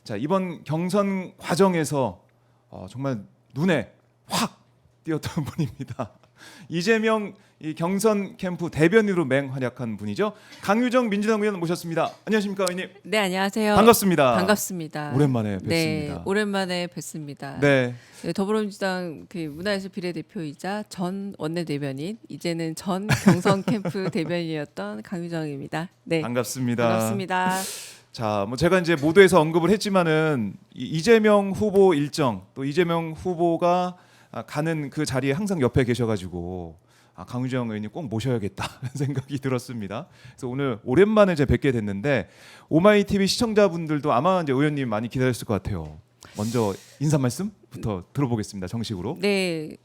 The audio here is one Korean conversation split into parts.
자, 이번 경선 과정에서 정말 눈에 확 띄었던 분입니다. 이재명 이 경선 캠프 대변인으로 맹활약한 분이죠. 강유정 민주당 의원 모셨습니다. 안녕하십니까, 의원님? 네, 안녕하세요. 반갑습니다. 반갑습니다. 오랜만에 뵙습니다. 네, 오랜만에 뵙습니다. 네. 네, 더불어민주당 그 문화예술 비례대표이자 전 원내대변인, 이제는 전 경선 캠프 대변인이었던 강유정입니다. 네, 반갑습니다. 반갑습니다. 자, 뭐 제가 이제 모두에서 언급을 했지만은 이재명 후보 일정 또 이재명 후보가 가는 그 자리에 항상 옆에 계셔가지고 강유정 의원님 꼭 모셔야겠다는 생각이 들었습니다. 그래서 오늘 오랜만에 제가 뵙게 됐는데 오마이 TV 시청자분들도 아마 이제 의원님 많이 기다렸을 것 같아요. 먼저 인사 말씀부터 들어보겠습니다. 정식으로. 네,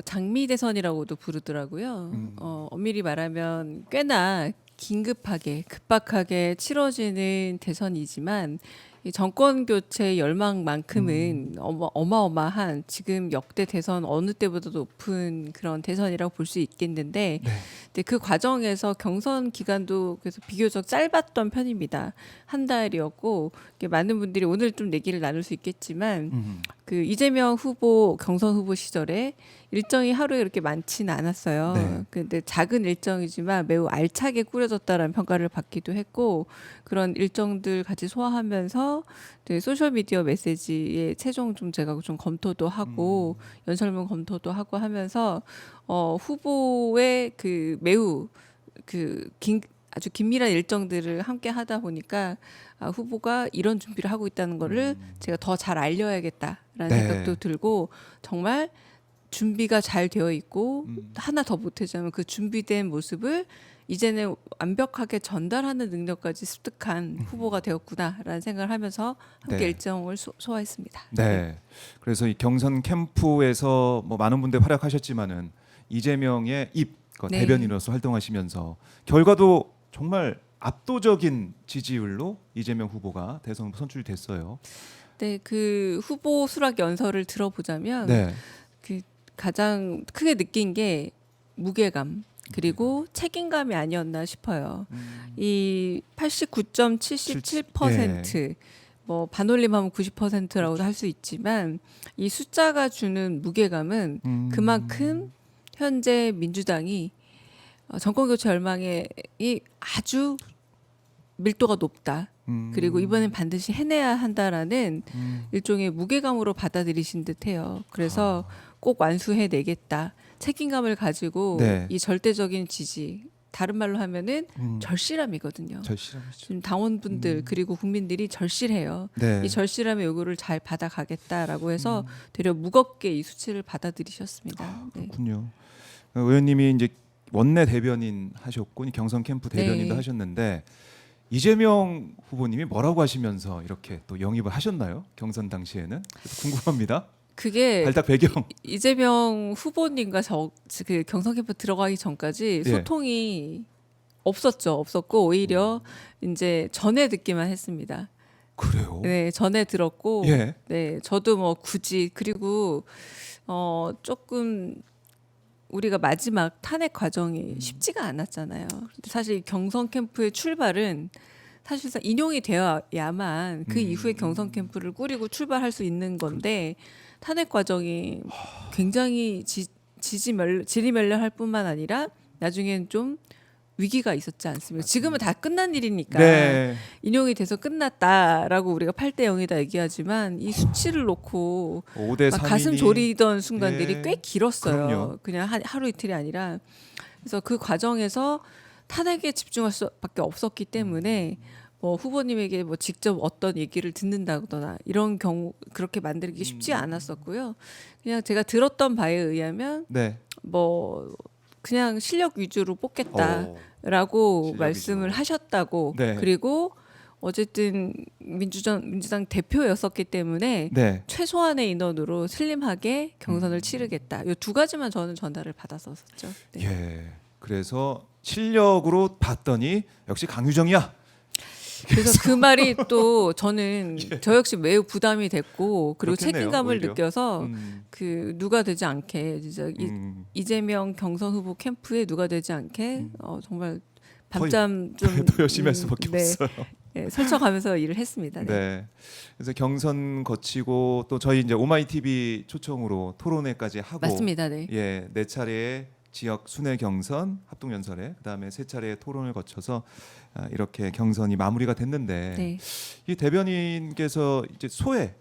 장미 대선이라고도 부르더라고요. 엄밀히 말하면 꽤나 긴급하게 급박하게 치러지는 대선이지만 이 정권 교체 열망만큼은 어마어마한 지금 역대 대선 어느 때보다 높은 그런 대선이라고 볼 수 있겠는데 네. 근데 그 과정에서 경선 기간도 그래서 비교적 짧았던 편입니다. 한 달이었고 많은 분들이 오늘 좀 얘기를 나눌 수 있겠지만 그 이재명 후보 경선 후보 시절에 일정이 하루에 그렇게 많지는 않았어요. 네. 근데 작은 일정이지만 매우 알차게 꾸려졌다라는 평가를 받기도 했고 그런 일정들 같이 소화하면서 소셜 미디어 메시지의 최종 좀 제가 좀 검토도 하고 연설문 검토도 하고 하면서 후보의 그 매우 아주 긴밀한 일정들을 함께 하다 보니까 후보가 이런 준비를 하고 있다는 거를 제가 더 잘 알려야겠다라는 네. 생각도 들고 정말 준비가 잘 되어 있고 하나 더 보태자면 그 준비된 모습을 이제는 완벽하게 전달하는 능력까지 습득한 후보가 되었구나라는 생각을 하면서 함께 네. 일정을 소화했습니다. 네. 그래서 이 경선 캠프에서 뭐 많은 분들 활약하셨지만은 이재명의 네. 대변인으로서 활동하시면서 결과도 정말 압도적인 지지율로 이재명 후보가 대선 후보 선출이 됐어요. 네, 그 후보 수락 연설을 들어보자면 네. 그 가장 크게 느낀 게 무게감 그리고 책임감이 아니었나 싶어요. 이 89.77% 뭐 반올림하면 90%라고도 할 수 있지만 이 숫자가 주는 무게감은 그만큼 현재 민주당이 정권 교체 열망이 아주 밀도가 높다. 그리고 이번엔 반드시 해내야 한다라는 일종의 무게감으로 받아들이신 듯해요. 그래서 꼭 완수해내겠다. 책임감을 가지고 네. 이 절대적인 지지, 다른 말로 하면은 절실함이거든요. 절실하죠. 지금 당원분들 그리고 국민들이 절실해요. 네. 이 절실함의 요구를 잘 받아가겠다라고 해서 되려 무겁게 이 수치를 받아들이셨습니다. 네. 그렇군요. 의원님이 이제 원내 대변인 하셨고 경선 캠프 대변인도 네. 하셨는데 이재명 후보님이 뭐라고 하시면서 이렇게 또 영입을 하셨나요? 경선 당시에는 궁금합니다. 그게 발탁 배경. 이재명 후보님과 그 경선 캠프 들어가기 전까지 예. 소통이 없었고 오히려 이제 전에 듣기만 했습니다. 그래요? 네, 전에 들었고, 예. 네, 저도 뭐 굳이 그리고 조금 우리가 마지막 탄핵 과정이 쉽지가 않았잖아요. 근데 사실 경선 캠프의 출발은 사실상 인용이 되어야만 그 이후에 경선 캠프를 꾸리고 출발할 수 있는 건데 탄핵 과정이 굉장히 지리멸렬할 뿐만 아니라 나중엔 좀 위기가 있었지 않습니까? 지금은 다 끝난 일이니까 네. 인용이 돼서 끝났다라고 우리가 8대 0이다 얘기하지만 이 수치를 놓고 5대 막 3이 가슴 졸이던 순간들이 예. 꽤 길었어요. 그럼요. 그냥 하루 이틀이 아니라 그래서 그 과정에서 탄핵에 집중할 수밖에 없었기 때문에 뭐 후보님에게 뭐 직접 어떤 얘기를 듣는다거나 이런 경우 그렇게 만들기 쉽지 않았었고요. 그냥 제가 들었던 바에 의하면 네. 뭐 그냥 실력 위주로 뽑겠다라고 실력 말씀을 위주로. 하셨다고. 네. 그리고 어쨌든 민주당 대표였었기 때문에 네. 최소한의 인원으로 슬림하게 경선을 치르겠다. 이 두 가지만 저는 전달을 받았었죠. 네. 예. 그래서 실력으로 봤더니 역시 강유정이야. 그래서 그 말이 또 저는 저 역시 매우 부담이 됐고 그리고 그렇겠네요, 책임감을 오히려. 느껴서 그 누가 되지 않게 진짜 이재명 경선 후보 캠프에 누가 되지 않게 정말 밤잠 좀 더 열심히 할 수밖에 없어요. 예, 설쳐가면서 일을 했습니다. 네. 네. 그래서 경선 거치고 또 저희 이제 오마이 TV 초청으로 토론회까지 하고 맞습니다. 네. 예, 네 차례의 지역 순회 경선 합동 연설회 그다음에 세 차례의 토론을 거쳐서 이렇게 경선이 마무리가 됐는데 네. 이 대변인께서 이제 소회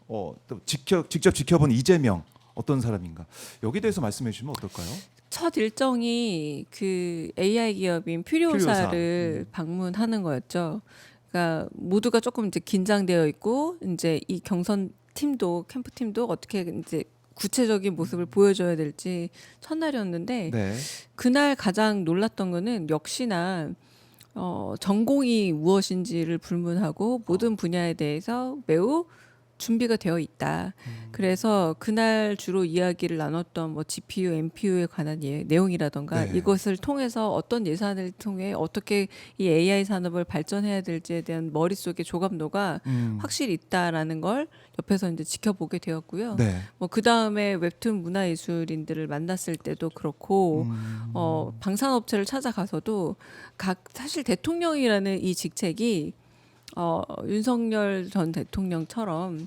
또 직접 지켜본 이재명 어떤 사람인가 여기에 대해서 말씀해 주시면 어떨까요? 첫 일정이 그 AI 기업인 퓨리오사를 방문하는 거였죠. 그러니까 모두가 조금 이제 긴장되어 있고 이제 이 경선 팀도 캠프 팀도 어떻게 이제 구체적인 모습을 보여줘야 될지 첫날이었는데 네. 그날 가장 놀랐던 거는 역시나 전공이 무엇인지를 불문하고 모든 분야에 대해서 매우 준비가 되어 있다. 그래서 그날 주로 이야기를 나눴던 뭐 GPU, NPU에 관한 내용이라던가 네. 이것을 통해서 어떤 예산을 통해 어떻게 이 AI 산업을 발전해야 될지에 대한 머릿속의 조감도가 확실히 있다라는 걸 옆에서 이제 지켜보게 되었고요. 네. 뭐 그다음에 웹툰 문화예술인들을 만났을 때도 그렇고 방산업체를 찾아가서도 사실 대통령이라는 이 직책이 윤석열 전 대통령처럼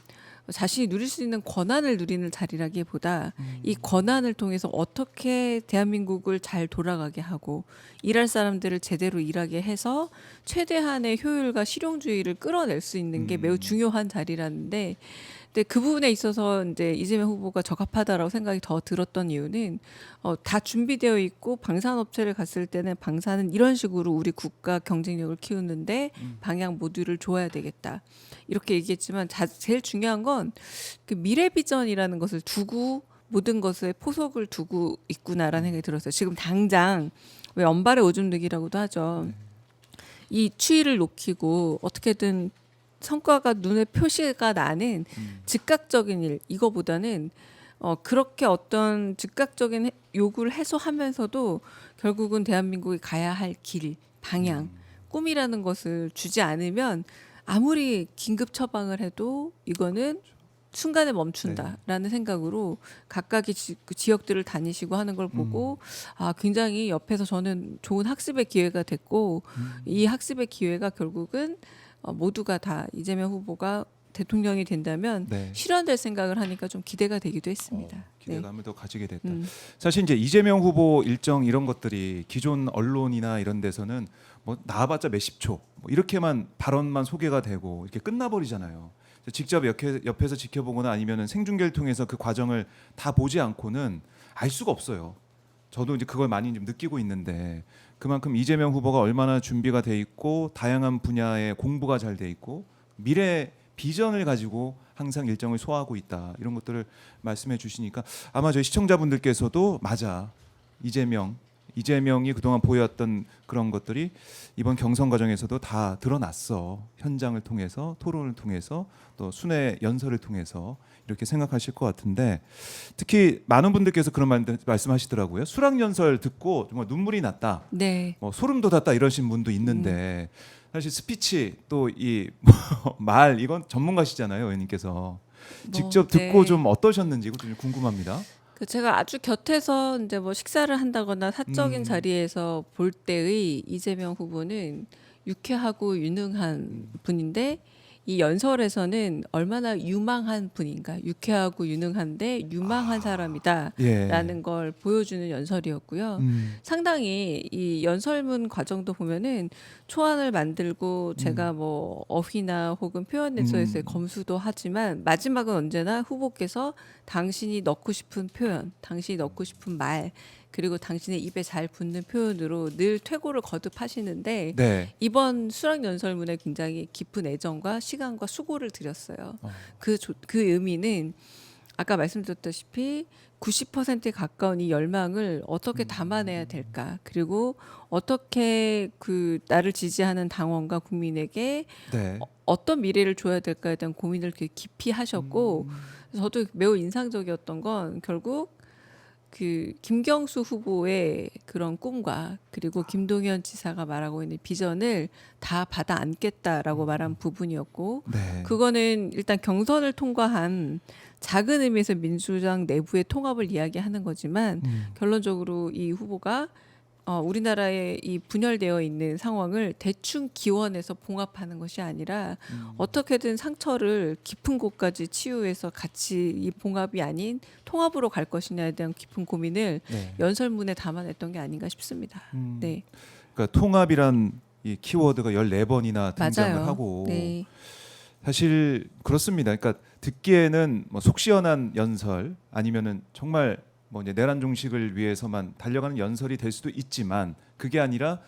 자신이 누릴 수 있는 권한을 누리는 자리라기보다 이 권한을 통해서 어떻게 대한민국을 잘 돌아가게 하고 일할 사람들을 제대로 일하게 해서 최대한의 효율과 실용주의를 끌어낼 수 있는 게 매우 중요한 자리라는데 근데 그 부분에 있어서 이제 이재명 후보가 적합하다라고 생각이 더 들었던 이유는 다 준비되어 있고 방산업체를 갔을 때는 방산은 이런 식으로 우리 국가 경쟁력을 키우는데 방향 모두를 줘야 되겠다. 이렇게 얘기했지만 제일 중요한 건 그 미래 비전이라는 것을 두고 모든 것에 포석을 두고 있구나라는 생각이 들었어요. 지금 당장 왜 언발의 오줌 누기라고도 하죠. 이 추이를 높이고 어떻게든 성과가 눈에 표시가 나는 즉각적인 일 이거보다는 그렇게 어떤 즉각적인 요구를 해소하면서도 결국은 대한민국이 가야 할 길, 방향, 꿈이라는 것을 주지 않으면 아무리 긴급 처방을 해도 이거는 순간에 멈춘다라는 생각으로 각각의 지역들을 다니시고 하는 걸 보고 굉장히 옆에서 저는 좋은 학습의 기회가 됐고 이 학습의 기회가 결국은 모두가 다 이재명 후보가 대통령이 된다면 네. 실현될 생각을 하니까 좀 기대가 되기도 했습니다. 기대감을 더 가지게 됐다. 네. 사실 이제 이재명 후보 일정 이런 것들이 기존 언론이나 이런 데서는 뭐 나와봤자 몇십 초 뭐 이렇게만 발언만 소개가 되고 이렇게 끝나버리잖아요. 직접 옆에서 지켜보거나 아니면은 생중계를 통해서 그 과정을 다 보지 않고는 알 수가 없어요. 저도 이제 그걸 많이 좀 느끼고 있는데 그만큼 이재명 후보가 얼마나 준비가 돼 있고 다양한 분야의 공부가 잘 돼 있고 미래 비전을 가지고 항상 일정을 소화하고 있다 이런 것들을 말씀해 주시니까 아마 저희 시청자분들께서도 맞아 이재명이 그동안 보여왔던 그런 것들이 이번 경선 과정에서도 다 드러났어. 현장을 통해서 토론을 통해서 또 순회 연설을 통해서 이렇게 생각하실 것 같은데 특히 많은 분들께서 그런 말씀하시더라고요. 수락 연설 듣고 정말 눈물이 났다. 네. 뭐 소름 돋았다 이러신 분도 있는데 사실 스피치 또 이 말 이건 전문가시잖아요, 의원님께서 직접 듣고 네. 좀 어떠셨는지 이거 좀 궁금합니다. 제가 아주 곁에서 이제 뭐 식사를 한다거나 사적인 자리에서 볼 때의 이재명 후보는 유쾌하고 유능한 분인데 이 연설에서는 얼마나 유망한 분인가, 유쾌하고 유능한데 유망한 사람이다라는 예. 걸 보여주는 연설이었고요. 상당히 이 연설문 과정도 보면은 초안을 만들고 제가 뭐 어휘나 혹은 표현 연서에서의 검수도 하지만 마지막은 언제나 후보께서 당신이 넣고 싶은 표현, 당신이 넣고 싶은 말 그리고 당신의 입에 잘 붙는 표현으로 늘 퇴고를 거듭하시는데 네. 이번 수락 연설문에 굉장히 깊은 애정과 시간과 수고를 들였어요. 그 의미는 아까 말씀드렸다시피 90%에 가까운 이 열망을 어떻게 담아내야 될까? 그리고 어떻게 그 나를 지지하는 당원과 국민에게 네. 어떤 미래를 줘야 될까에 대한 고민을 되게 깊이 하셨고 저도 매우 인상적이었던 건 결국 그 김경수 후보의 그런 꿈과 그리고 김동연 지사가 말하고 있는 비전을 다 받아 안겠다라고 말한 부분이었고 네. 그거는 일단 경선을 통과한 작은 의미에서 민주당 내부의 통합을 이야기하는 거지만 결론적으로 이 후보가 우리나라에 이 분열되어 있는 상황을 대충 기원해서 봉합하는 것이 아니라 어떻게든 상처를 깊은 곳까지 치유해서 같이 이 봉합이 아닌 통합으로 갈 것이냐에 대한 깊은 고민을 네. 연설문에 담아냈던 게 아닌가 싶습니다. 네, 그러니까 통합이란 이 키워드가 14번이나 등장을 맞아요. 하고 네, 사실 그렇습니다. 그러니까 듣기에는 뭐 속 시원한 연설 아니면은 정말 뭐 이제 내란 종식을 위해서만 달려가는 연설이 될 수도 있지만 그게 아니라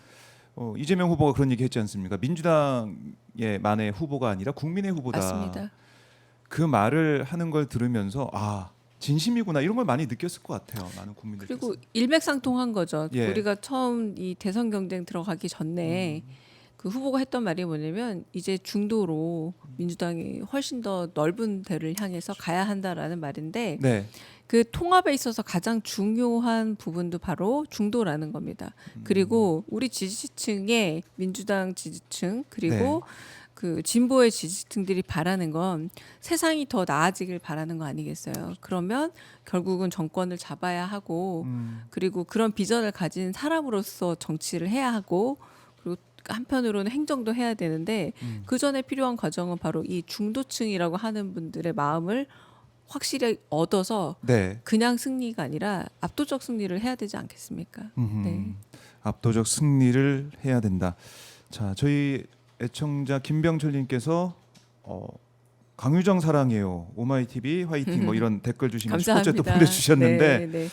이재명 후보가 그런 얘기 했지 않습니까? 민주당의 만의 후보가 아니라 국민의 후보다. 맞습니다. 그 말을 하는 걸 들으면서 아 진심이구나 이런 걸 많이 느꼈을 것 같아요. 많은 국민들께서. 그리고 일맥상통한 거죠. 예. 우리가 처음 이 대선 경쟁 들어가기 전에 그 후보가 했던 말이 뭐냐면 이제 중도로 민주당이 훨씬 더 넓은 대를 향해서 가야 한다라는 말인데 네. 그 통합에 있어서 가장 중요한 부분도 바로 중도라는 겁니다. 그리고 우리 지지층의 민주당 지지층 그리고 그 진보의 지지층들이 바라는 건 세상이 더 나아지길 바라는 거 아니겠어요. 그러면 결국은 정권을 잡아야 하고 그리고 그런 비전을 가진 사람으로서 정치를 해야 하고 그리고 한편으로는 행정도 해야 되는데 그 전에 필요한 과정은 바로 이 중도층이라고 하는 분들의 마음을 확실히 얻어서 네. 그냥 승리가 아니라 압도적 승리를 해야 되지 않겠습니까? 네. 압도적 승리를 해야 된다. 자, 저희 애청자 김병철님께서 강유정 사랑해요. 오마이 TV 화이팅 뭐 이런 댓글 주시면 슈퍼챗 또 감사합니다. 보내주셨는데 네, 네.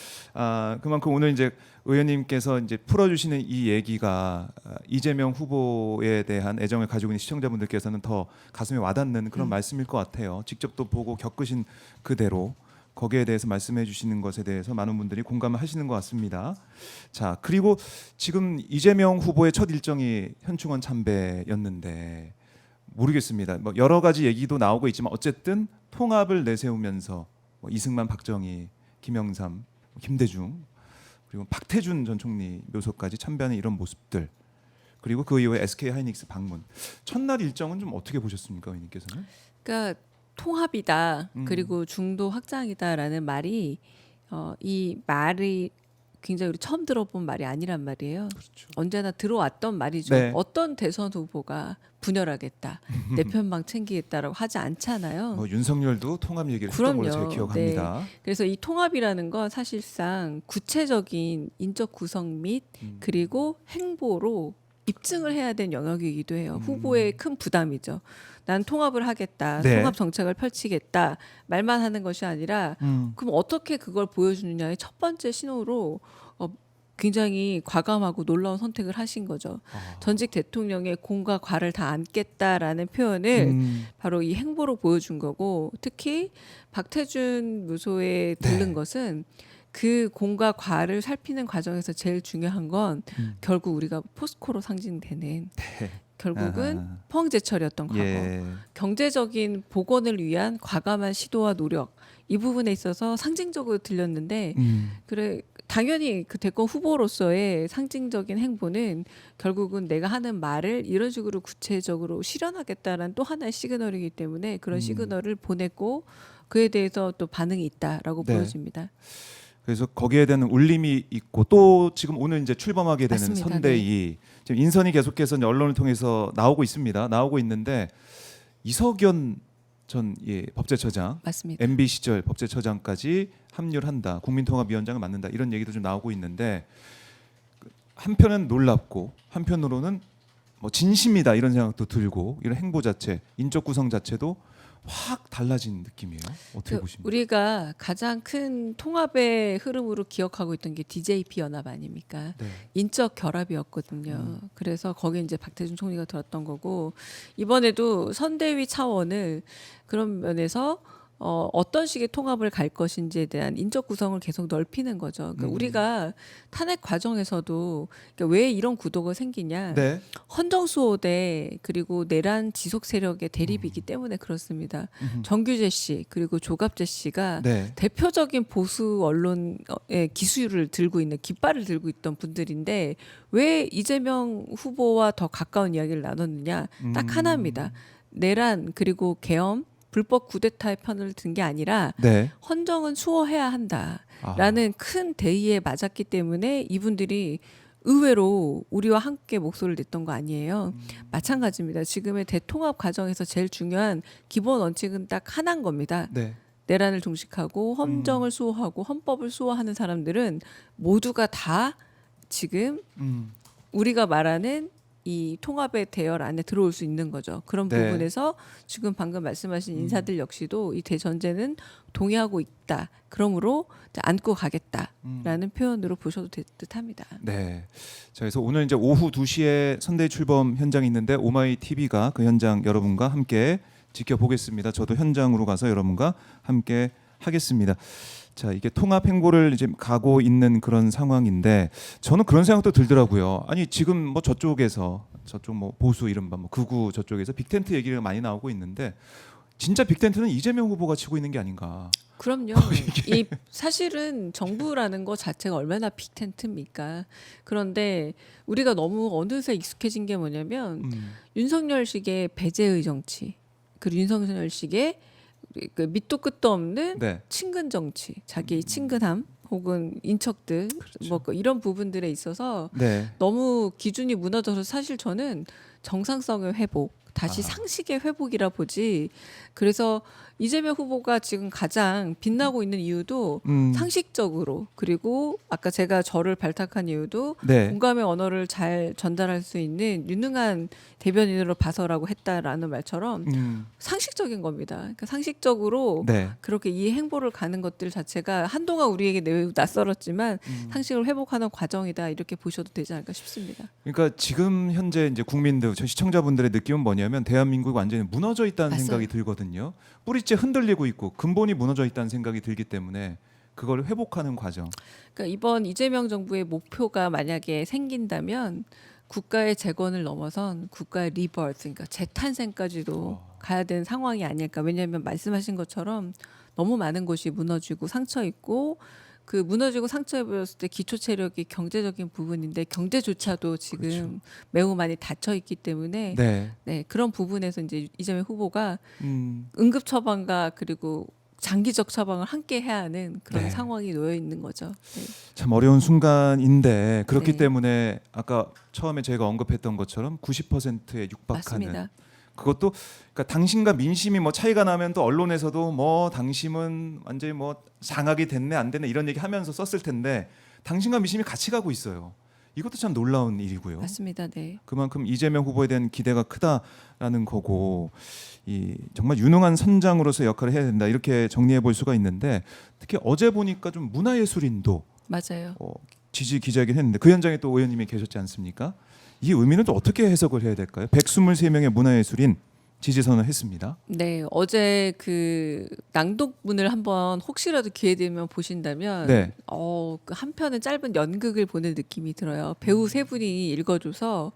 그만큼 오늘 이제 의원님께서 이제 풀어주시는 이 얘기가 이재명 후보에 대한 애정을 가지고 있는 시청자분들께서는 더 가슴에 와닿는 그런 말씀일 것 같아요. 직접 또 보고 겪으신 그대로 거기에 대해서 말씀해 주시는 것에 대해서 많은 분들이 공감을 하시는 것 같습니다. 자, 그리고 지금 이재명 후보의 첫 일정이 현충원 참배였는데 모르겠습니다. 뭐 여러 가지 얘기도 나오고 있지만 어쨌든 통합을 내세우면서 뭐 이승만, 박정희, 김영삼, 김대중 그리고 박태준 전 총리 묘소까지 참배하는 이런 모습들 그리고 그 이후에 SK 하이닉스 방문 첫날 일정은 좀 어떻게 보셨습니까, 의원님께서는? 그러니까 통합이다 그리고 중도 확장이다라는 말이 이 말이 굉장히 우리 처음 들어본 말이 아니란 말이에요. 그렇죠. 언제나 들어왔던 말이죠. 네. 어떤 대선 후보가 분열하겠다, 내 편만 챙기겠다라고 하지 않잖아요. 뭐 윤석열도 통합 얘기를 했던 걸로 제가 그럼요. 기억합니다. 그래서 이 통합이라는 건 사실상 구체적인 인적 구성 및 그리고 행보로 입증을 해야 되는 영역이기도 해요. 후보의 큰 부담이죠. 난 통합을 하겠다. 네. 통합 정책을 펼치겠다. 말만 하는 것이 아니라 그럼 어떻게 그걸 보여주느냐의 첫 번째 신호로 굉장히 과감하고 놀라운 선택을 하신 거죠. 전직 대통령의 공과 과를 다 안겠다라는 표현을 바로 이 행보로 보여준 거고 특히 박태준 묘소에 들른 네. 것은 그 공과 과를 살피는 과정에서 제일 중요한 건 결국 우리가 포스코로 상징되는 결국은 아하. 포항제철이었던 과거 예. 경제적인 복원을 위한 과감한 시도와 노력 이 부분에 있어서 상징적으로 들렸는데 그래 당연히 그 대권 후보로서의 상징적인 행보는 결국은 내가 하는 말을 이런 식으로 구체적으로 실현하겠다라는 또 하나의 시그널이기 때문에 그런 시그널을 보냈고 그에 대해서 또 반응이 있다라고 네. 보여집니다. 그래서 거기에 대한 울림이 있고 또 지금 오늘 이제 출범하게 되는 맞습니다. 선대위 지금 인선이 계속해서 이제 언론을 통해서 나오고 있습니다. 나오고 있는데 이석연 전 법제처장, 맞습니다. MB 시절 법제처장까지 합류를 한다. 국민통합위원장을 맡는다. 이런 얘기도 좀 나오고 있는데 한편은 놀랍고 한편으로는 뭐 진심이다 이런 생각도 들고 이런 행보 자체, 인적 구성 자체도 확 달라진 느낌이에요. 어떻게 보십니까? 우리가 가장 큰 통합의 흐름으로 기억하고 있던 게 DJP 연합 아닙니까? 네. 인적 결합이었거든요. 그래서 거기 이제 박태준 총리가 들었던 거고 이번에도 선대위 차원을 그런 면에서 어떤 식의 통합을 갈 것인지에 대한 인적 구성을 계속 넓히는 거죠. 그러니까 우리가 탄핵 과정에서도 그러니까 왜 이런 구도가 생기냐? 네. 헌정수호대 그리고 내란 지속 세력의 대립이기 때문에 그렇습니다. 정규재 씨 그리고 조갑재 씨가 네. 대표적인 보수 언론의 기수를 들고 있는 깃발을 들고 있던 분들인데 왜 이재명 후보와 더 가까운 이야기를 나눴느냐? 딱 하나입니다. 내란 그리고 계엄 불법 쿠데타의 편을 든 게 아니라 네. 헌정은 수호해야 한다라는 큰 대의에 맞았기 때문에 이분들이 의외로 우리와 함께 목소리를 냈던 거 아니에요. 마찬가지입니다. 지금의 대통합 과정에서 제일 중요한 기본 원칙은 딱 하나인 겁니다. 네. 내란을 종식하고 헌정을 수호하고 헌법을 수호하는 사람들은 모두가 다 지금 우리가 말하는 이 통합의 대열 안에 들어올 수 있는 거죠. 그런 네. 부분에서 지금 방금 말씀하신 인사들 역시도 이 대전제는 동의하고 있다. 그러므로 안고 가겠다라는 표현으로 보셔도 될 듯합니다. 네. 자, 그래서 오늘 이제 오후 2시에 선대위 출범 현장이 있는데 오마이 TV가 그 현장 여러분과 함께 지켜보겠습니다. 저도 현장으로 가서 여러분과 함께 하겠습니다. 자, 이게 통합 행보를 이제 가고 있는 그런 상황인데 저는 그런 생각도 들더라고요. 아니 지금 뭐 저쪽에서 저쪽 뭐 보수 이른바 뭐 극우 저쪽에서 빅텐트 얘기가 많이 나오고 있는데 진짜 빅텐트는 이재명 후보가 치고 있는 게 아닌가. 그럼요. 이 사실은 정부라는 것 자체가 얼마나 빅텐트입니까? 그런데 우리가 너무 어느새 익숙해진 게 뭐냐면 윤석열식의 배제의 정치, 그리고 윤석열식의 그 밑도 끝도 없는 네. 친근 정치, 자기의 친근함 혹은 인척들 뭐 이런 부분들에 있어서 네. 너무 기준이 무너져서 사실 저는 정상성의 회복, 다시 상식의 회복이라 보지. 그래서 이재명 후보가 지금 가장 빛나고 있는 이유도 상식적으로, 그리고 아까 제가 저를 발탁한 이유도 네. 공감의 언어를 잘 전달할 수 있는 유능한 대변인으로 봐서라고 했다라는 말처럼 상식적인 겁니다. 그러니까 상식적으로 네. 그렇게 이 행보를 가는 것들 자체가 한동안 우리에게 매우 낯설었지만 상식을 회복하는 과정이다, 이렇게 보셔도 되지 않을까 싶습니다. 그러니까 지금 현재 이제 국민들, 저 시청자분들의 느낌은 뭐냐면 대한민국이 완전히 무너져 있다는 맞아요. 생각이 들거든요. 뿌리째 흔들리고 있고 근본이 무너져 있다는 생각이 들기 때문에 그걸 회복하는 과정. 그러니까 이번 이재명 정부의 목표가 만약에 생긴다면 국가의 재건을 넘어선 국가의 리버스, 그러니까 재탄생까지도 가야 되는 상황이 아닐까. 왜냐하면 말씀하신 것처럼 너무 많은 것이 무너지고 상처 있고, 그 무너지고 상처 입었을 때 기초 체력이 경제적인 부분인데 경제조차도 지금 그렇죠. 매우 많이 닫혀 있기 때문에 네. 네, 그런 부분에서 이제 이재명 후보가 음, 응급 처방과 그리고 장기적 처방을 함께 해야 하는 그런 네. 상황이 놓여 있는 거죠. 네. 참 어려운 순간인데 그렇기 네. 때문에 아까 처음에 저희가 언급했던 것처럼 90%에 육박하는 맞습니다. 그것도 그러니까 당신과 민심이 뭐 차이가 나면 또 언론에서도 뭐 당심은 완전히 뭐 장악이 됐네 안 됐네 이런 얘기 하면서 썼을 텐데 당신과 민심이 같이 가고 있어요. 이것도 참 놀라운 일이고요. 맞습니다. 네. 그만큼 이재명 후보에 대한 기대가 크다라는 거고 이 정말 유능한 선장으로서 역할을 해야 된다 이렇게 정리해 볼 수가 있는데 특히 어제 보니까 좀 문화예술인도 맞아요. 지지 기자회견 했는데 그 현장에 또 의원님이 계셨지 않습니까? 이 의미는 또 어떻게 해석을 해야 될까요? 123명의 문화예술인 지지 선언을 했습니다. 네, 어제 그 낭독문을 한번 혹시라도 기회 되면 보신다면 네. 그 한편의 짧은 연극을 보는 느낌이 들어요. 배우 세 분이 읽어줘서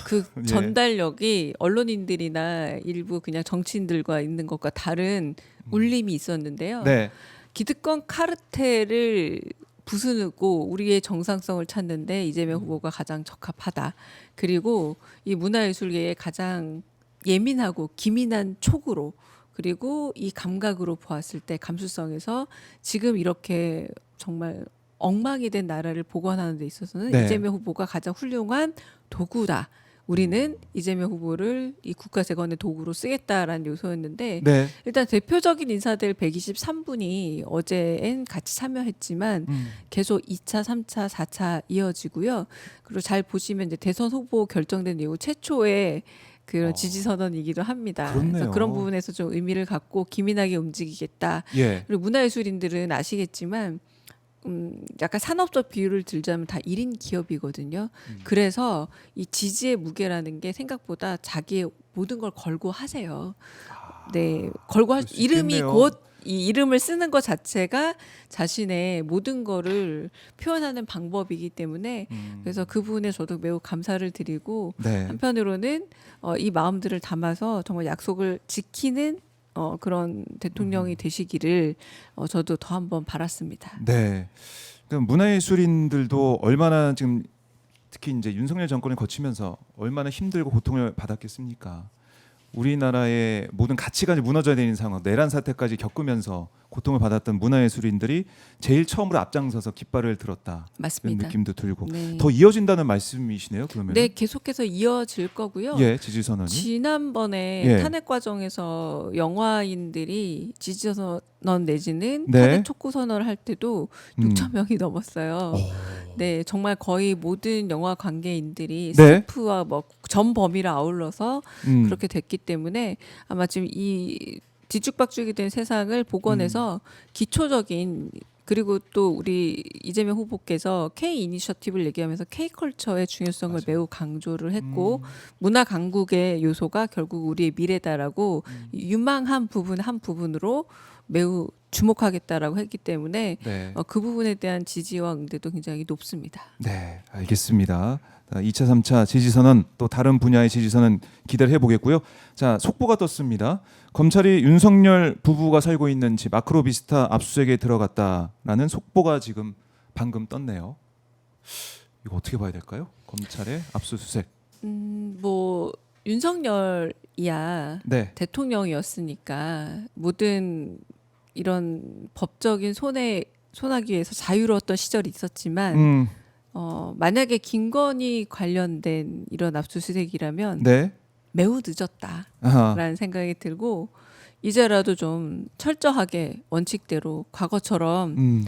그 예. 전달력이 언론인들이나 일부 그냥 정치인들과 있는 것과 다른 울림이 있었는데요. 네. 기득권 카르텔을 부수고 우리의 정상성을 찾는데 이재명 후보가 가장 적합하다. 그리고 이 문화예술계의 가장 예민하고 기민한 촉으로, 그리고 이 감각으로 보았을 때 감수성에서 지금 이렇게 정말 엉망이 된 나라를 복원하는 데 있어서는 네. 이재명 후보가 가장 훌륭한 도구다. 우리는 이재명 후보를 이 국가 재건의 도구로 쓰겠다라는 요소였는데 네. 일단 대표적인 인사들 123분이 어제엔 같이 참여했지만 계속 2차, 3차, 4차 이어지고요. 그리고 잘 보시면 이제 대선 후보 결정된 이후 최초의 그런 지지 선언이기도 합니다. 그렇네요. 그래서 그런 부분에서 좀 의미를 갖고 기민하게 움직이겠다. 예. 그리고 문화예술인들은 아시겠지만 약간 산업적 비율을 들자면 다 1인 기업이거든요. 그래서 이 지지의 무게라는 게 생각보다 자기의 모든 걸 걸고 하세요. 네, 걸고 그럴 수 이름이 있겠네요. 곧 이 이름을 쓰는 것 자체가 자신의 모든 거를 표현하는 방법이기 때문에 그래서 그 부분에 저도 매우 감사를 드리고 네. 한편으로는 이 마음들을 담아서 정말 약속을 지키는 그런 대통령이 되시기를 저도 더 한번 바랐습니다. 네. 그럼 문화예술인들도 얼마나 지금 특히 이제 윤석열 정권을 거치면서 얼마나 힘들고 고통을 받았겠습니까? 우리나라의 모든 가치관이 무너져야 되는 상황, 내란 사태까지 겪으면서 고통을 받았던 문화예술인들이 제일 처음으로 앞장서서 깃발을 들었다. 그런 맞습니다. 느낌도 들고 네. 더 이어진다는 말씀이시네요. 그러면 네, 계속해서 이어질 거고요. 예, 지지 선언이 지난번에 예. 탄핵 과정에서 영화인들이 지지 선언 내지는 네. 탄핵 촉구 선언을 할 때도 음. 6천 명이 넘었어요. 네, 정말 거의 모든 영화 관계인들이 네. 스태프와 뭐 전 범위를 아울러서 그렇게 됐기 때문에 아마 지금 이 뒤죽박죽이 된 세상을 복원해서 기초적인 그리고 또 우리 이재명 후보께서 K 이니셔티브를 얘기하면서 K 컬처의 중요성을 맞아요. 매우 강조를 했고 문화 강국의 요소가 결국 우리의 미래다라고 유망한 부분 한 부분으로 매우 주목하겠다라고 했기 때문에 네. 그 부분에 대한 지지와 응대도 굉장히 높습니다. 네, 알겠습니다. 2차, 3차 지지선언 또 다른 분야의 지지선언 기대를 해보겠고요. 자, 속보가 떴습니다. 검찰이 윤석열 부부가 살고 있는 집 아크로비스타 압수수색에 들어갔다라는 속보가 지금 방금 떴네요. 이거 어떻게 봐야 될까요? 검찰의 압수수색. 뭐 윤석열이야 네. 대통령이었으니까 모든 이런 법적인 손아귀에서 자유로웠던 시절이 있었지만 만약에 김건희 관련된 이런 압수수색이라면 네. 매우 늦었다라는 아하. 생각이 들고 이제라도 좀 철저하게 원칙대로 과거처럼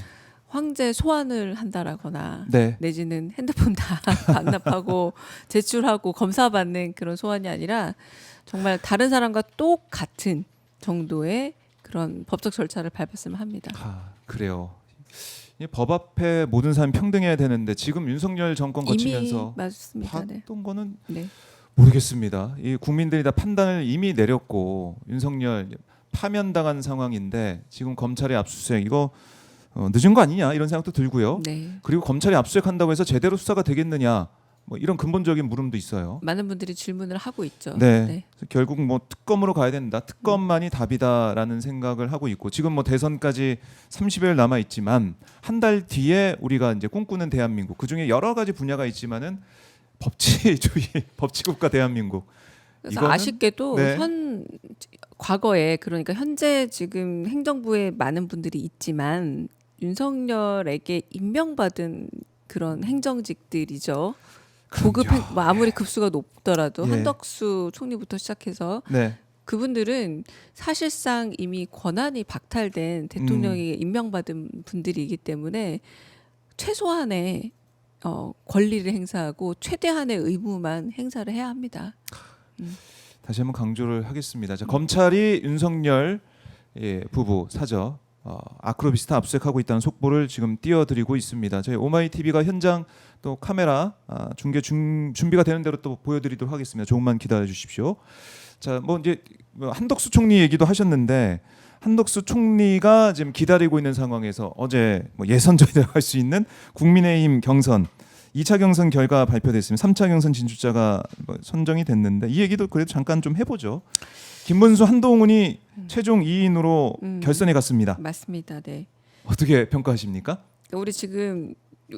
황제 소환을 한다라거나 네. 내지는 핸드폰 다 반납하고 제출하고 검사받는 그런 소환이 아니라 정말 다른 사람과 똑같은 정도의 그런 법적 절차를 밟았으면 합니다. 아, 그래요. 이 법 앞에 모든 사람이 평등해야 되는데 지금 윤석열 정권 이미 거치면서 맞습니다. 네. 봤던 거는 네. 모르겠습니다. 이 국민들이 다 판단을 이미 내렸고 윤석열 파면당한 상황인데 지금 검찰의 압수수색 이거 늦은 거 아니냐 이런 생각도 들고요. 네. 그리고 검찰이 압수수색한다고 해서 제대로 수사가 되겠느냐 뭐 이런 근본적인 물음도 있어요. 많은 분들이 질문을 하고 있죠. 네. 그래서 결국 뭐 특검으로 가야 된다. 특검만이 답이다라는 생각을 하고 있고 지금 뭐 대선까지 30일 남아 있지만 한 달 뒤에 우리가 이제 꿈꾸는 대한민국 그중에 여러 가지 분야가 있지만은 법치주의, 법치국가 대한민국. 그래서 이거는- 아쉽게도 네. 과거에 그러니까 현재 지금 행정부에 많은 분들이 있지만 윤석열에게 임명받은 그런 행정직들이죠. 고급 그럼요. 뭐 아무리 급수가 높더라도 예. 한덕수 총리부터 시작해서 네. 그분들은 사실상 이미 권한이 박탈된 대통령에게 임명받은 분들이기 때문에 최소한의 권리를 행사하고 최대한의 의무만 행사를 해야 합니다. 다시 한번 강조를 하겠습니다. 자, 검찰이 윤석열 부부 사저 아크로비스타 압수수색하고 있다는 속보를 지금 띄워드리고 있습니다. 저희 오마이 TV가 현장 또 카메라 중계 준비가 되는 대로 또 보여드리도록 하겠습니다. 조금만 기다려 주십시오. 자, 뭐 이제 한덕수 총리 얘기도 하셨는데 한덕수 총리가 지금 기다리고 있는 상황에서 어제 뭐 예선전이라고 할 수 있는 국민의힘 경선 2차 경선 결과 발표됐습니다. 3차 경선 진출자가 뭐 선정이 됐는데 이 얘기도 그래도 잠깐 좀 해보죠. 김문수, 한동훈이 최종 2인으로 결선에 갔습니다. 맞습니다. 네. 어떻게 평가하십니까?